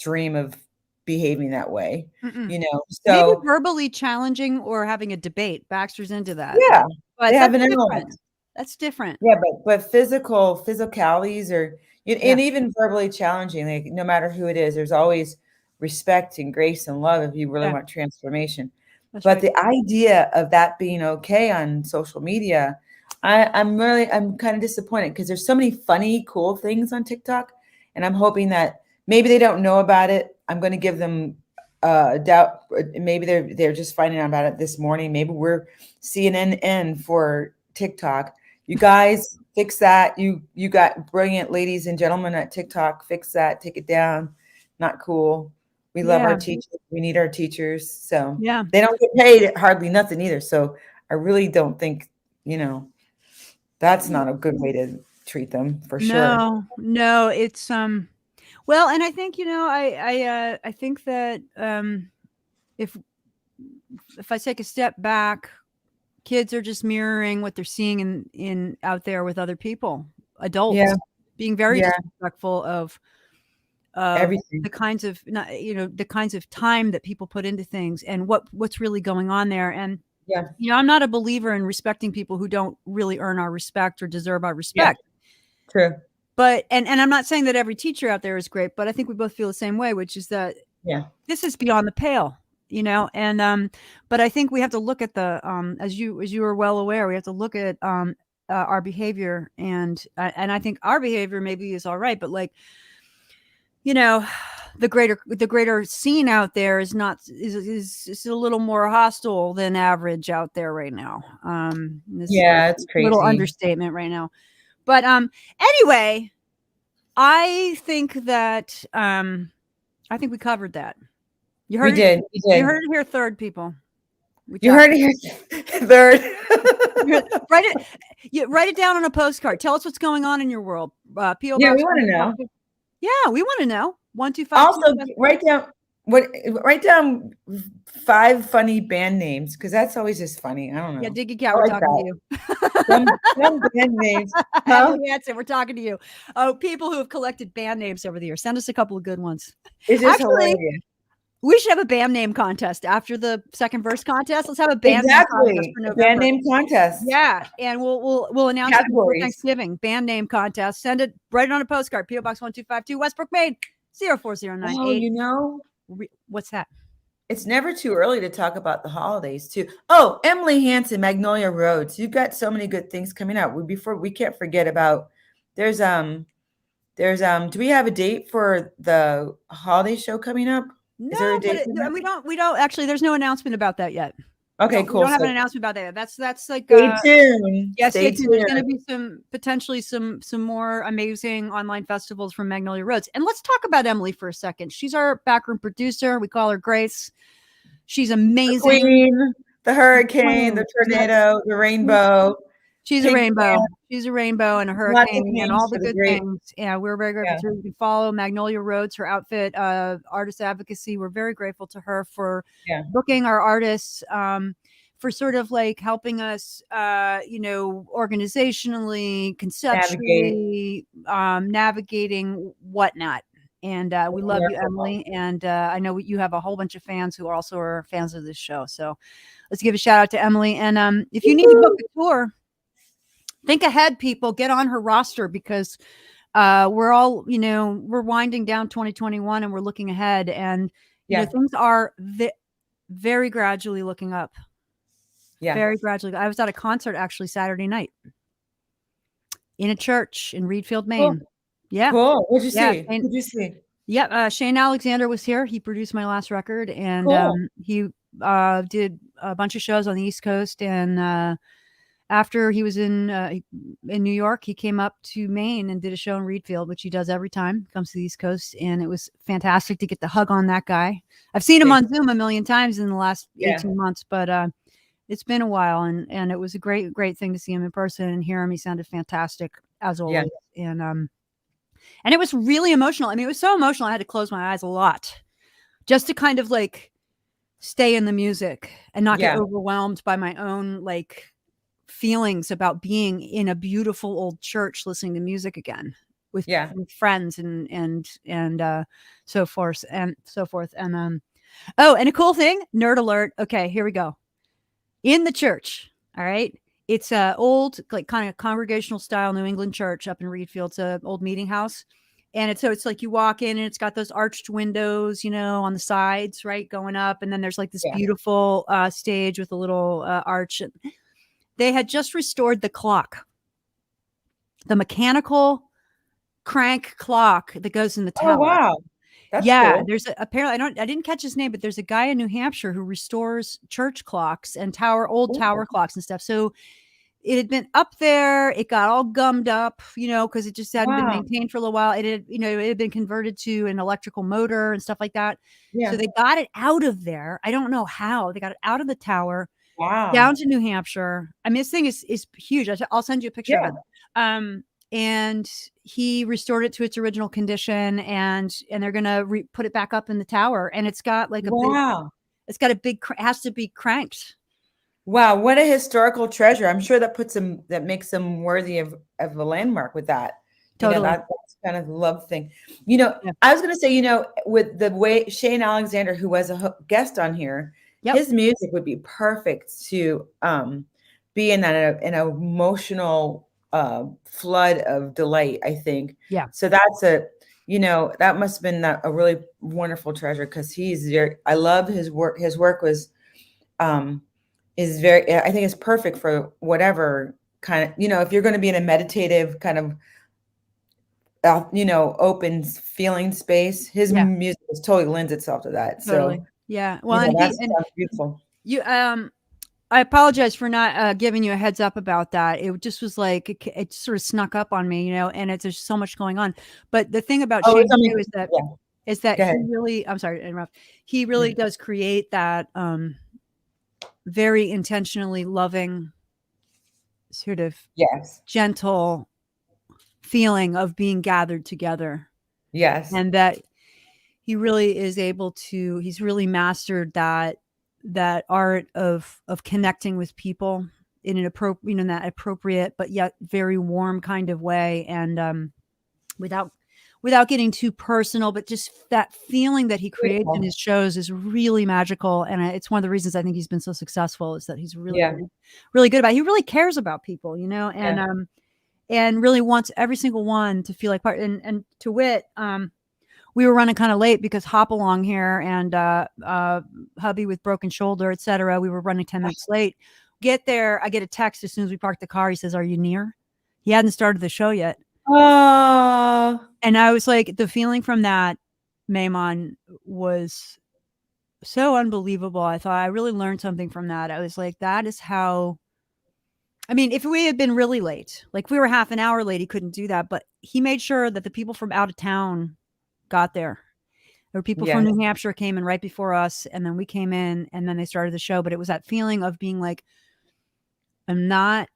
dream of behaving that way. So maybe verbally challenging or having a debate. Baxter's into that. Yeah, but they have an element. That's different. Yeah, but physicalities and even verbally challenging, like no matter who it is, there's always respect and grace and love if you really want transformation. But the idea of that being okay on social media, I'm kind of disappointed because there's so many funny, cool things on TikTok, and I'm hoping that maybe they don't know about it. I'm going to give them a doubt. Maybe they're just finding out about it this morning. Maybe we're CNN for TikTok. You guys fix that. You got brilliant ladies and gentlemen at TikTok. Fix that. Take it down. Not cool. We love our teachers. We need our teachers. So they don't get paid hardly nothing either. So I really don't think, that's not a good way to treat them for sure. No, it's well, and I think, I think that if I take a step back, kids are just mirroring what they're seeing in out there with other people, adults being very disrespectful of everything, the kinds of time that people put into things and what's really going on there. And I'm not a believer in respecting people who don't really earn our respect or deserve our respect. True. But and I'm not saying that every teacher out there is great, but I think we both feel the same way, which is that this is beyond the pale. And but I think we have to look at the as you are well aware, we have to look at our behavior, and I think our behavior maybe is all right, but like the greater scene out there is a little more hostile than average out there right now. It's crazy. Little understatement right now, but anyway, I think that I think we covered that. You heard it. You heard it here, third people. You heard it here, third. Write it down on a postcard. Tell us what's going on in your world. PO Box. We want to know. Yeah, we want to know. 125. Also, write down. What? Write down 5 funny band names because that's always just funny. I don't Yeah, know. Diggy Cat, I we're like talking to that. you. Some band names, huh? Emily Hanson, we're talking to you. Oh, people who have collected band names over the years. Send us a couple of good ones. It's just Actually, hilarious. we should have a band name contest after the second verse contest. Let's have a band name contest Exactly. for A band November. name contest. Yeah, and we'll announce it before Categories. Thanksgiving. Band name contest. Send it, write it on a postcard. PO Box 1252, Westbrook, Maine Oh, 04098. What's that? it's never too early to talk about the holidays too. Oh, Emily Hanson, Magnolia Roads. You've got so many good things coming up. We can't forget about do we have a date for the holiday show coming up? Is there a No, but date for that? we don't actually. There's no announcement about that yet. Okay, We cool. don't have an So announcement about that yet. That's like stay tuned. yeah, Stay stay tuned. There's going to tuned. be potentially some more amazing online festivals from Magnolia Roads. And let's talk about Emily for a second. She's our backroom producer. We call her Grace. She's The amazing. queen, the hurricane, the Queen. tornado, the rainbow. She's a Pink rainbow. man, She's a rainbow and a lots of hurricane and names all the for the good great. things. Yeah, we're very grateful Yeah, to her. You can follow Magnolia Roads, her outfit, artist advocacy. We're very grateful to her for yeah. booking our artists, for sort of like helping us, organizationally, Navigate. conceptually, navigating whatnot. And we love you, Emily. And I know you have a whole bunch of fans who also are fans of this show. So let's give a shout out to Emily. And if you need to book a tour, think ahead, people. Get on her roster because we're all, we're winding down 2021 and we're looking ahead. And, Yeah, things are very gradually looking up. yeah. Very gradually. I was at a concert actually Saturday night in a church in Reedfield, Maine. Cool. Yeah. Cool. What'd you Yeah. see? What'd you see? Yeah. Shane Alexander was here. He produced my last record and Cool. he did a bunch of shows on the East Coast. And after he was in New York, he came up to Maine and did a show in Reedfield, which he does every time he comes to the East Coast. And it was fantastic to get the hug on that guy. I've seen him on Zoom a million times in the last 18 months, but it's been a while, and it was a great thing to see him in person and hear him. He sounded fantastic as always. And it was really emotional. I mean, it was so emotional. I had to close my eyes a lot just to kind of like stay in the music and not get overwhelmed by my own like feelings about being in a beautiful old church listening to music again with friends and so forth and so forth. And and a cool thing, nerd alert. Okay, here we go. In the church, all right, it's a old like kind of congregational style New England church up in Reedfield. It's an old meeting house, and it's like you walk in and it's got those arched windows, on the sides, right, going up, and then there's like this beautiful stage with a little arch. They had just restored the clock, the mechanical crank clock that goes in the tower. Oh wow. That's cool. There's apparently I didn't catch his name, but there's a guy in New Hampshire who restores church clocks and old tower clocks and stuff. So it had been up there. It got all gummed up, because it just hadn't been maintained for a little while. It had been converted to an electrical motor and stuff like that. Yeah. So they got it out of there. I don't know how they got it out of the tower. Wow. Down to New Hampshire. I mean, this thing is huge. I'll send you a picture of it. And he restored it to its original condition, and they're gonna put it back up in the tower. And it's got like it has to be cranked. Wow, what a historical treasure! I'm sure that makes them worthy of a landmark with that. Totally, that's kind of the love thing. I was gonna say, with the way Shane Alexander, who was a guest on here. His music would be perfect to be in an emotional flood of delight, I think. Yeah. So that's that must have been a really wonderful treasure because I love his work. His work was is very, I think it's perfect for whatever kind of, if you're going to be in a meditative kind of open feeling space, his music totally lends itself to that. Totally. So yeah. Well, that's beautiful. I apologize for not giving you a heads up about that. It just was like it sort of snuck up on me, and there's so much going on. But the thing about Shane too is that he really, I'm sorry to interrupt. He really does create that very intentionally loving, sort of gentle feeling of being gathered together. Yes. And that he really is able to, he's really mastered that art of connecting with people in an appropriate, in that appropriate but yet very warm kind of way, and without getting too personal, but just that feeling that he creates in his shows is really magical. And it's one of the reasons I think he's been so successful, is that he's really, really good about it. He really cares about people, and really wants every single one to feel like part. And to wit, we were running kind of late because hop along here and hubby with broken shoulder, etc. We were running 10 minutes late. Get there, I get a text as soon as we parked the car. He says, "Are you near?" He hadn't started the show yet. Oh, and I was like, the feeling from that, Mehuman, was so unbelievable. I thought I really learned something from that. I was like, that is how. I mean, if we had been really late, like we were half an hour late, he couldn't do that. But he made sure that the people from out of town got there. There were people from New Hampshire came in right before us, and then we came in, and then they started the show. But it was that feeling of being like, I'm not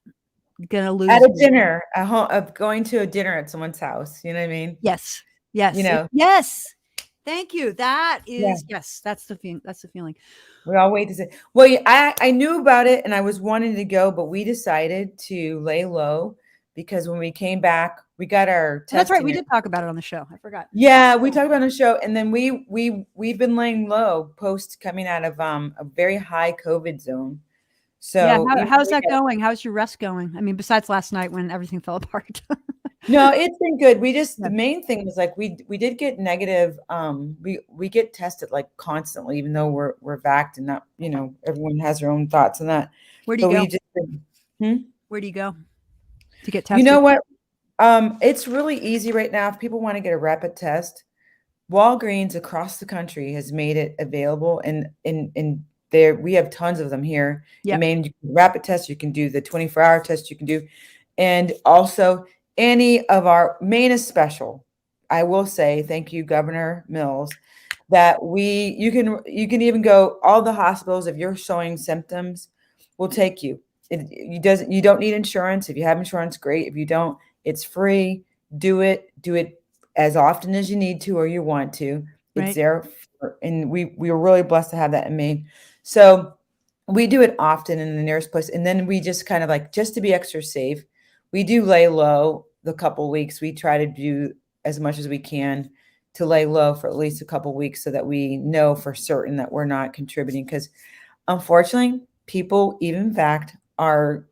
gonna lose at a dinner, of going to a dinner at someone's house. You know what I mean? Yes. Yes. Thank you. That is yes. That's the feeling. That's the feeling. We all wait to say. Well, I knew about it and I was wanting to go, but we decided to lay low because when we came back, we got our testing. That's right. We did talk about it on the show. I forgot. Yeah, we talked about it on the show, and then we've been laying low post coming out of a very high COVID zone. So how's that going? How's your rest going? I mean, besides last night when everything fell apart. No, it's been good. We just the main thing was like we did get negative. We get tested like constantly, even though we're vaxxed and not, everyone has their own thoughts on that. Where do you go? Where do you go to get tested? You know what? It's really easy right now. If people want to get a rapid test, Walgreens across the country has made it available, and there we have tons of them here. Yeah. Maine, you can rapid test, you can do the 24-hour test, you can do, and also any of our Maine is special. I will say thank you, Governor Mills, that you can even go all the hospitals if you're showing symptoms, will take you. You don't need insurance. If you have insurance, great. If you don't, it's free. Do it as often as you need to or you want to. It's there, and we were really blessed to have that in Maine. So we do it often in the nearest place, and then we just kind of like, just to be extra safe, we do lay low the couple weeks. We try to do as much as we can to lay low for at least a couple weeks so that we know for certain that we're not contributing. Because unfortunately, people, even in fact, are,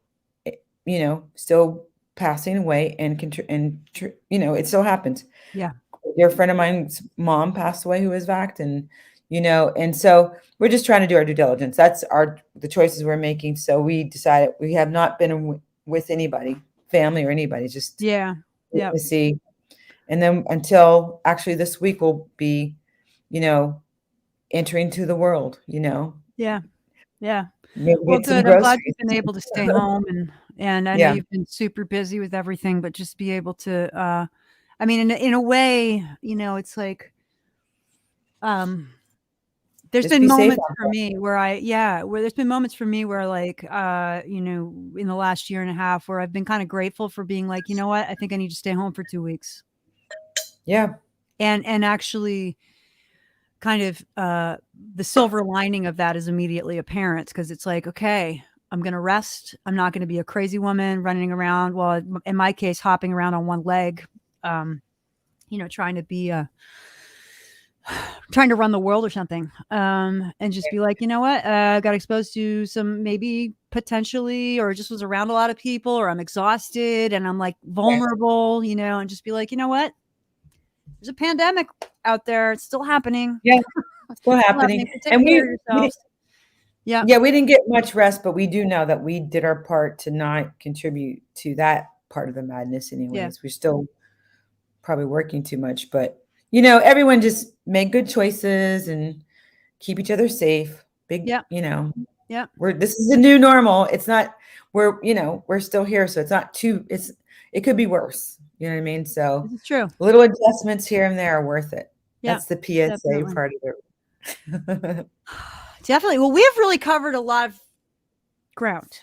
still passing away and it still happens. Yeah. Dear friend of mine's mom passed away who was vaxxed, and so we're just trying to do our due diligence. That's the choices we're making. So we decided we have not been with anybody, family or anybody, just to see. And then until actually this week we'll be, entering to the world, Yeah. Maybe well, good. I'm glad you've been able to stay home, and I know you've been super busy with everything, but just be able to, I mean, in a way, it's like, there's been moments for me where there's been moments for me where like, in the last year and a half where I've been kind of grateful for being like, you know what, I think I need to stay home for 2 weeks. Yeah. And actually kind of, the silver lining of that is immediately apparent, because it's like, okay, I'm going to rest. I'm not going to be a crazy woman running around. Well, in my case, hopping around on one leg, trying to run the world or something, and just be like, you know what, I got exposed to some, maybe potentially, or just was around a lot of people, or I'm exhausted and I'm like vulnerable, and just be like, you know what, there's a pandemic out there. It's still happening. Yeah, it's still happening. And we didn't get much rest, but we do know that we did our part to not contribute to that part of the madness anyways. Yeah. We're still probably working too much, but everyone just make good choices and keep each other safe. This is a new normal. It's not, we're still here. So it's not it could be worse. You know what I mean? So it's true. Little adjustments here and there are worth it. Yeah, that's the PSA definitely. Part of it. Definitely. Well, we have really covered a lot of ground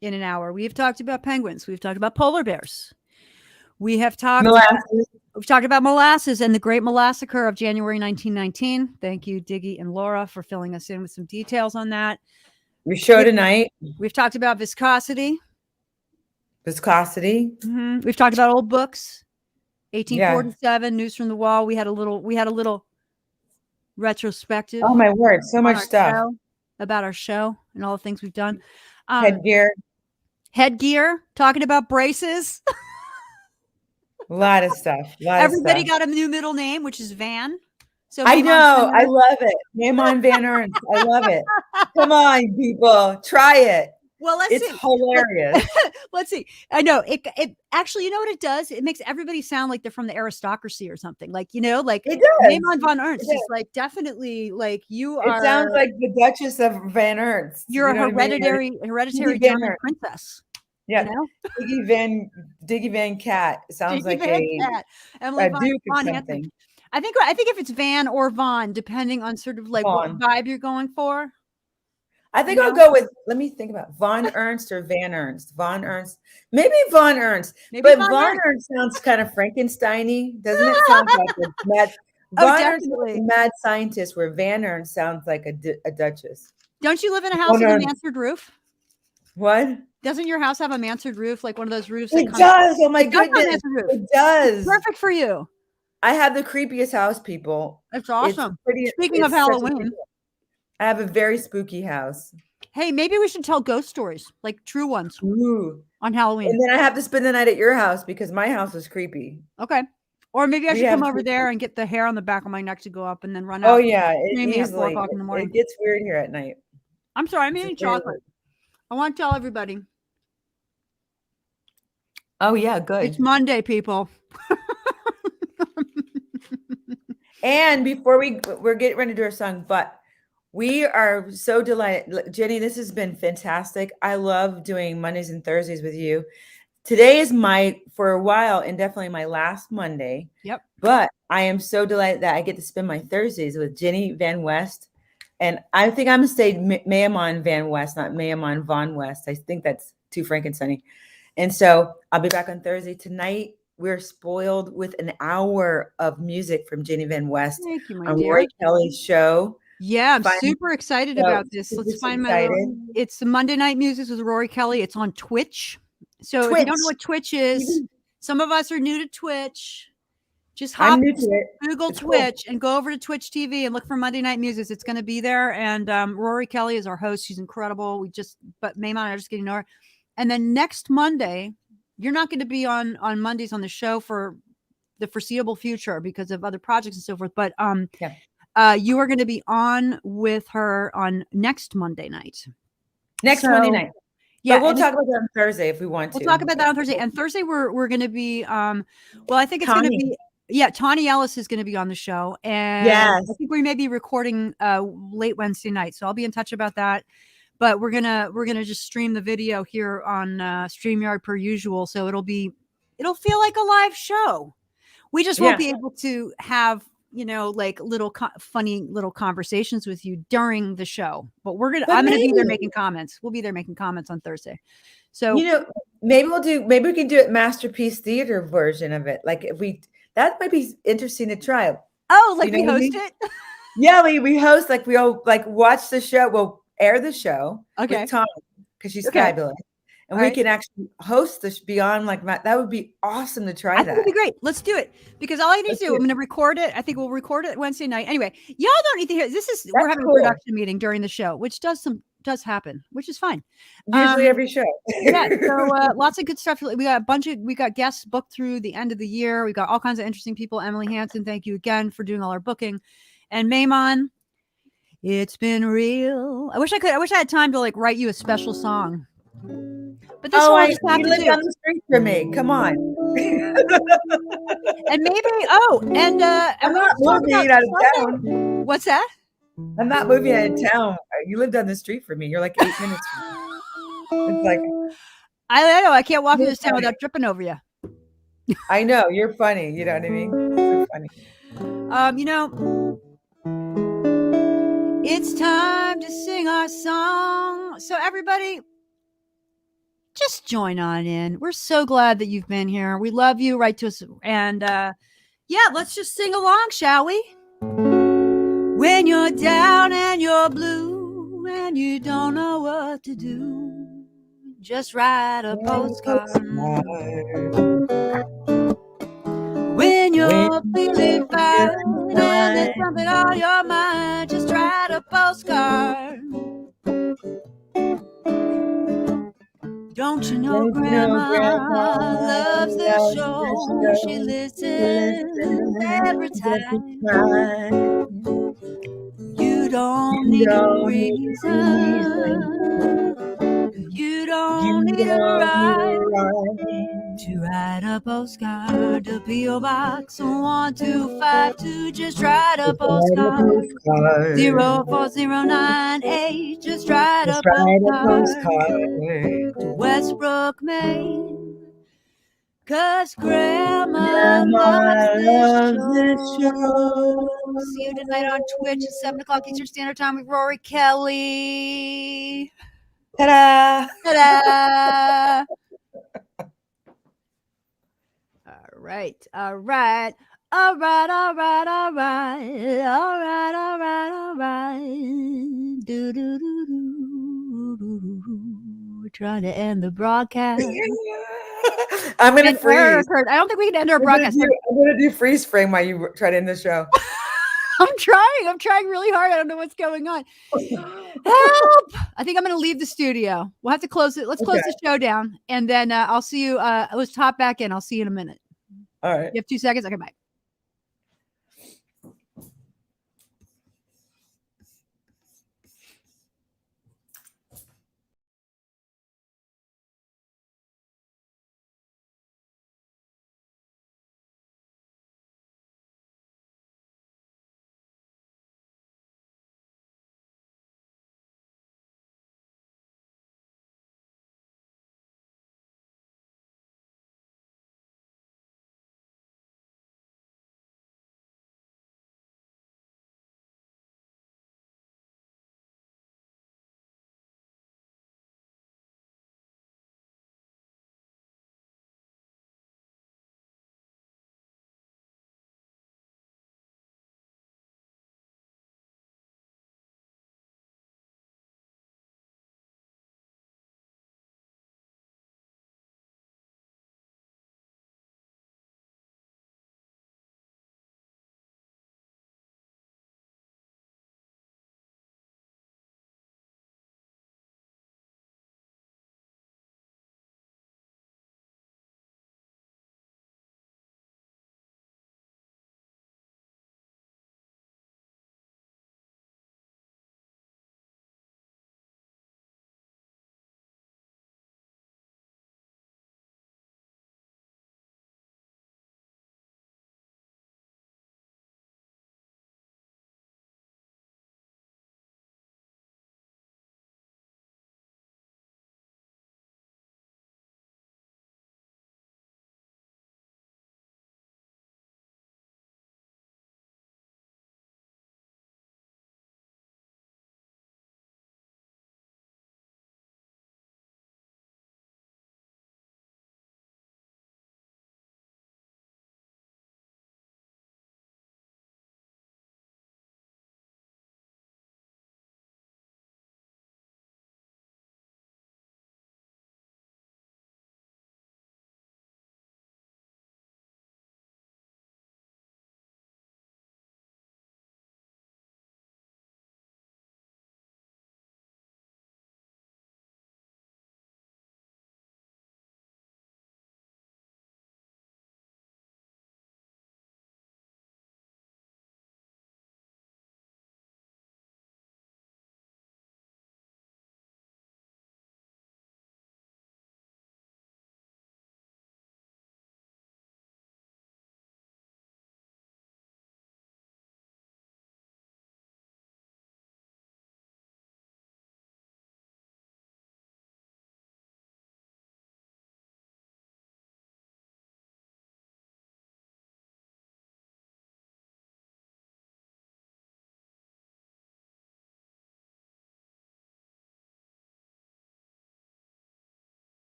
in an hour. We've talked about penguins. We've talked about polar bears. We have talked We've talked about molasses and the Great Molassacre of January 1919. Thank you, Diggy and Laura, for filling us in with some details on that. Your show tonight. We've talked about viscosity. Viscosity. Mm-hmm. We've talked about old books. 1847, News from the Wall. We had a little retrospective. Oh my word, so much stuff about our show and all the things we've done. Headgear, talking about braces. A lot of stuff. Everybody got a new middle name, which is Van. So I know. I love it. Mehuman Van Ernst. I love it. Come on, people. Try it. Well, it's hilarious. Let's see. I know it actually, you know what it does? It makes everybody sound like they're from the aristocracy or something. Like, you know, like Mehuman Van Ernst is like definitely like you are. It sounds like the Duchess of Van Ernst. You're a hereditary German princess. Yeah, you know? Diggy Van Cat sounds like a Duke or something. I think if it's Van or Von, depending on sort of like what vibe you're going for. I think I'll go with, let me think about Von Ernst or Van Ernst. Von Ernst. Maybe Von Ernst. But Von Ernst sounds kind of Frankenstein-y. Doesn't it sound like a mad Von Ernst is a mad scientist, where Van Ernst sounds like a duchess. Don't you live in a house with a mansard roof? What? Doesn't your house have a mansard roof? Like one of those roofs? It does. Oh my goodness. It does. It's perfect for you. I have the creepiest house, people. That's awesome. Speaking of Halloween, I have a very spooky house. Hey, maybe we should tell ghost stories, like true ones. Ooh. On Halloween. And then I have to spend the night at your house because my house is creepy. Okay. Or maybe I should come over there and get the hair on the back of my neck to go up and then run out. Oh yeah, maybe at 4 o'clock in the morning. It gets weird here at night. I'm sorry, I'm eating chocolate. I want to tell everybody. Oh yeah, good. It's Monday, people. And before we're getting ready to do our song, but we are so delighted. Jenny, this has been fantastic. I love doing Mondays and Thursdays with you. Today is for a while, and definitely my last Monday. Yep. But I am so delighted that I get to spend my Thursdays with Jenny Van West. And I think I'm going to say Mehuman Van West, not Mehuman Von West. I think that's too Frankenstein-y. And so I'll be back on Thursday. Tonight, we're spoiled with an hour of music from Jenny Van West on Rory Kelly's show. Yeah, I'm super excited about this. Let's find it's the Monday Night Music with Rory Kelly. It's on Twitch. So if you don't know what Twitch is, some of us are new to Twitch. Just hop Google Twitch and go over to Twitch TV and look for Monday Night Music. It's going to be there. And Rory Kelly is our host. She's incredible. But Mehuman and I are just getting to know her. And then next Monday, you're not going to be on Mondays on the show for the foreseeable future because of other projects and so forth. But you are going to be on with her on next Monday night. Monday night. Yeah, but we'll talk about that on Thursday if we want to. We'll talk about that on Thursday. And Thursday we're going to be I think it's going to be Tawny Ellis is going to be on the show. And I think we may be recording late Wednesday night. So I'll be in touch about that. But we're gonna just stream the video here on StreamYard per usual. So it'll feel like a live show. We just won't be able to have, like funny little conversations with you during the show. But I'm gonna be there making comments. We'll be there making comments on Thursday. So maybe we can do it Masterpiece Theater version of it. Like that might be interesting to try. Oh, like we host it? Yeah, we host, like we all watch the show. We'll air the show with Tom because she's fabulous. And we can actually host this beyond that would be awesome to try. That would be great. Let's do it because all I need to do, I'm going to record it. I think we'll record it Wednesday night. Anyway, y'all don't need to hear we're having a production meeting during the show, which does happen, which is fine. Usually every show. So lots of good stuff. We got guests booked through the end of the year. We got all kinds of interesting people. Emily Hansen, thank you again for doing all our booking. And Mehuman, it's been real. I wish I had time to write you a special song. But this one I just have to live down the street for me. Come on. And maybe I'm not moving out of town. What's that? I'm not moving out of town. You live down the street from me. You're like 8 minutes from me. It's like I know I can't walk through this town without tripping over you. I know, you're funny. You know what I mean? You're funny. It's time to sing our song. So everybody, just join on in. We're so glad that you've been here. We love you. Write to us. And Yeah, let's just sing along, shall we? When you're down and you're blue and you don't know what to do, just write a postcard. When you're feeling fine and there's something on your mind, just write a postcard. Don't you know Grandma loves the show? She listens every time. You don't need a reason. You don't need a rhyme to write a postcard to P.O. Box 1252. Just write a postcard. 04098. Just write a postcard to Westbrook, Maine. 'Cause Grandma loves this show. See you tonight on Twitch at 7 o'clock Eastern Standard Time with Rory Kelly. Ta-da! Ta-da! All right. Do, do, do, do, do, do. We're trying to end the broadcast. I'm gonna And error freeze. occurred. I don't think we can end our broadcast. I'm gonna do freeze frame while you try to end the show. I'm trying really hard. I don't know what's going on. Help! I think I'm going to leave the studio. We'll have to close it. Let's close the show down, and then I'll see you. Let's hop back in. I'll see you in a minute. All right. You have 2 seconds. Okay, bye.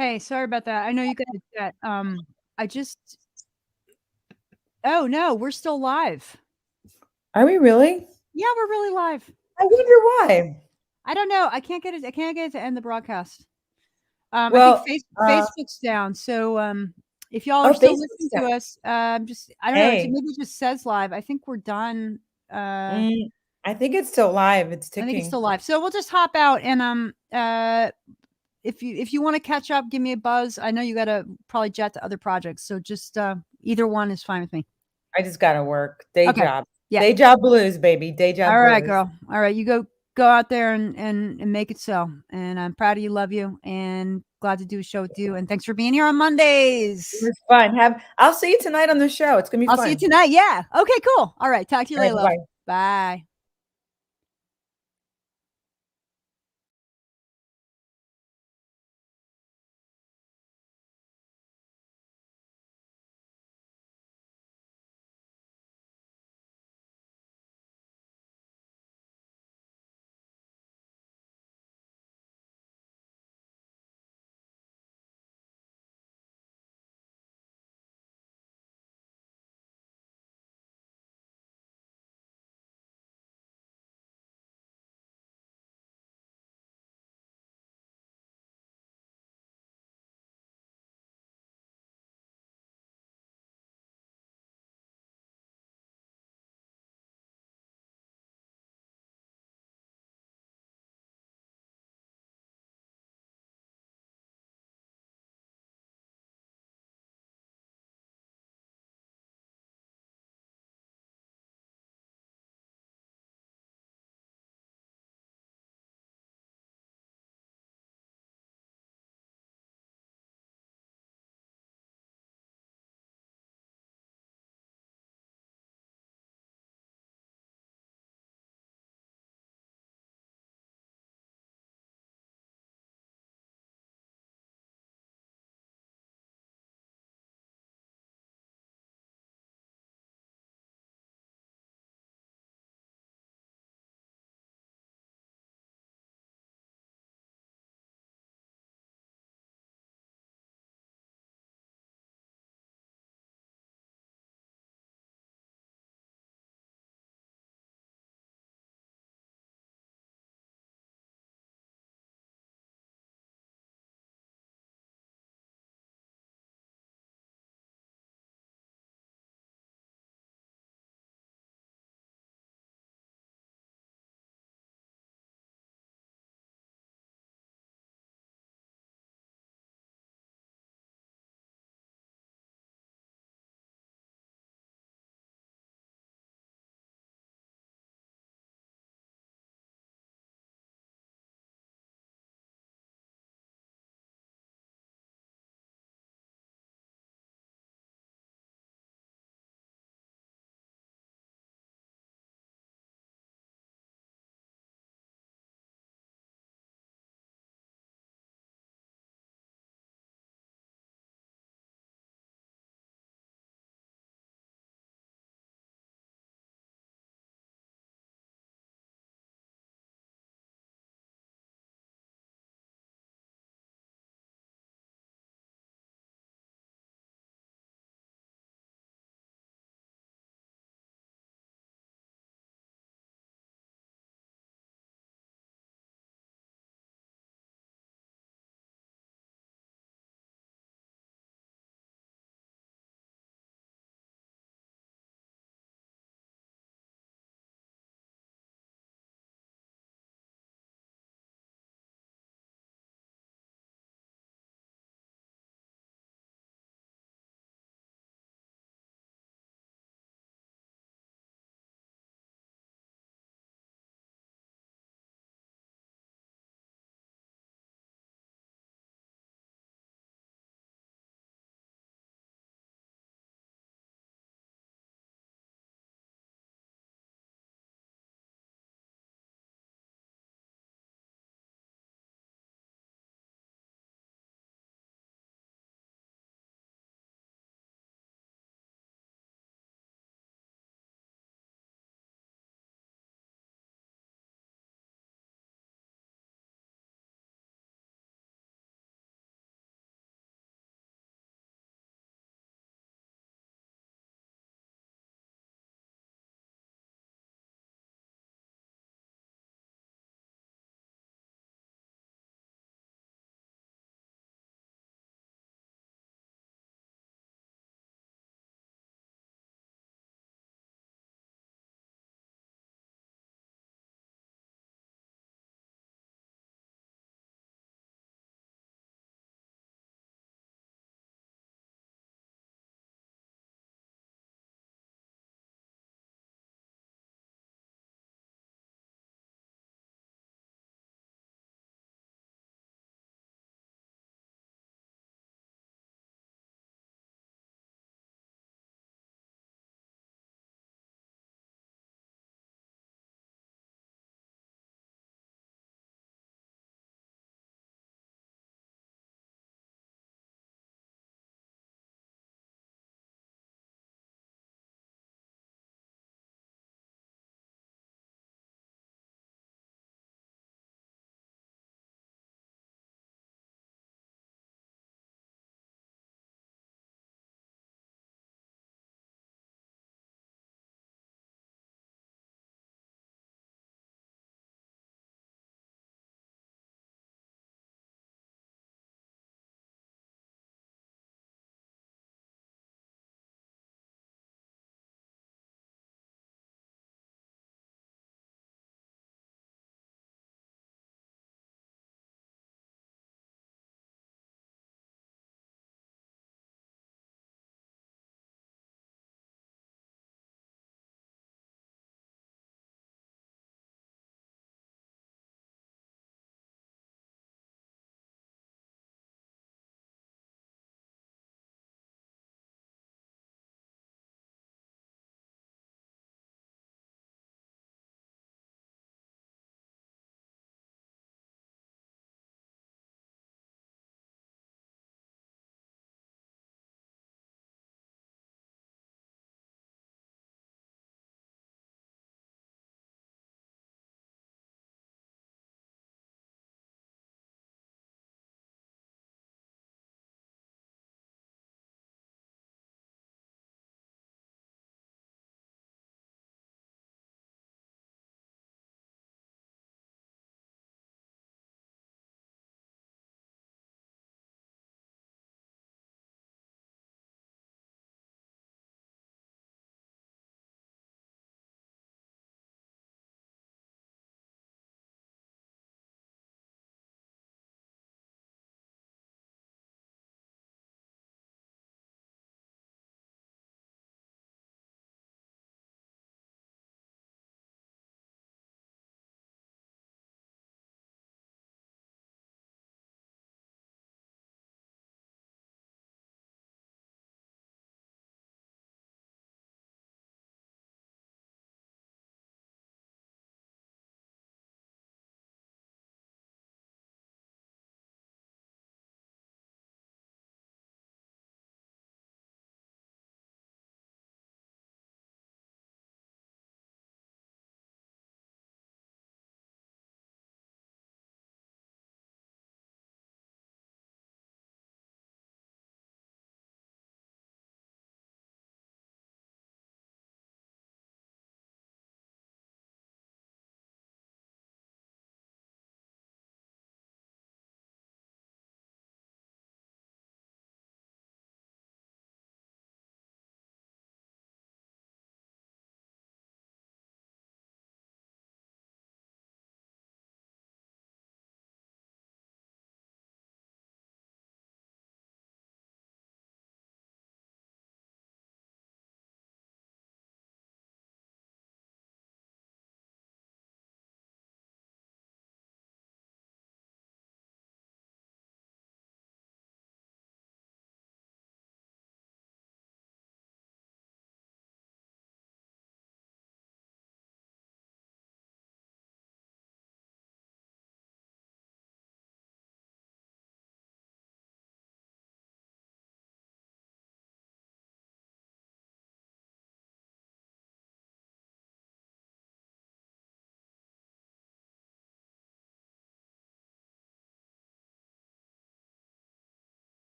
Hey, sorry about that. I know you got a jet. I just. Oh no, we're still live. Are we really? Yeah, we're really live. I wonder why. I don't know. I can't get it. I can't get it to end the broadcast. I Well, think Facebook's down. So if y'all oh, are still Facebook's listening to us, just I don't know. Hey. Maybe it just says live. I think we're done. I think it's still live. It's I think it's ticking. still live. So we'll just hop out and if you want to catch up, give me a buzz. I know you got to probably jet to other projects, so just either one is fine with me. I just gotta work. Day job. Yeah. Day job blues, baby. Day job All blues. right, girl. All right, you go out there and make it so. And I'm proud of you, love you, and glad to do a show with you. And thanks for being here on Mondays. It was fun. I'll see you tonight on the show. It's gonna be fun. I'll see you tonight. Yeah. Okay, cool. All right. Talk to you later. Bye. Bye.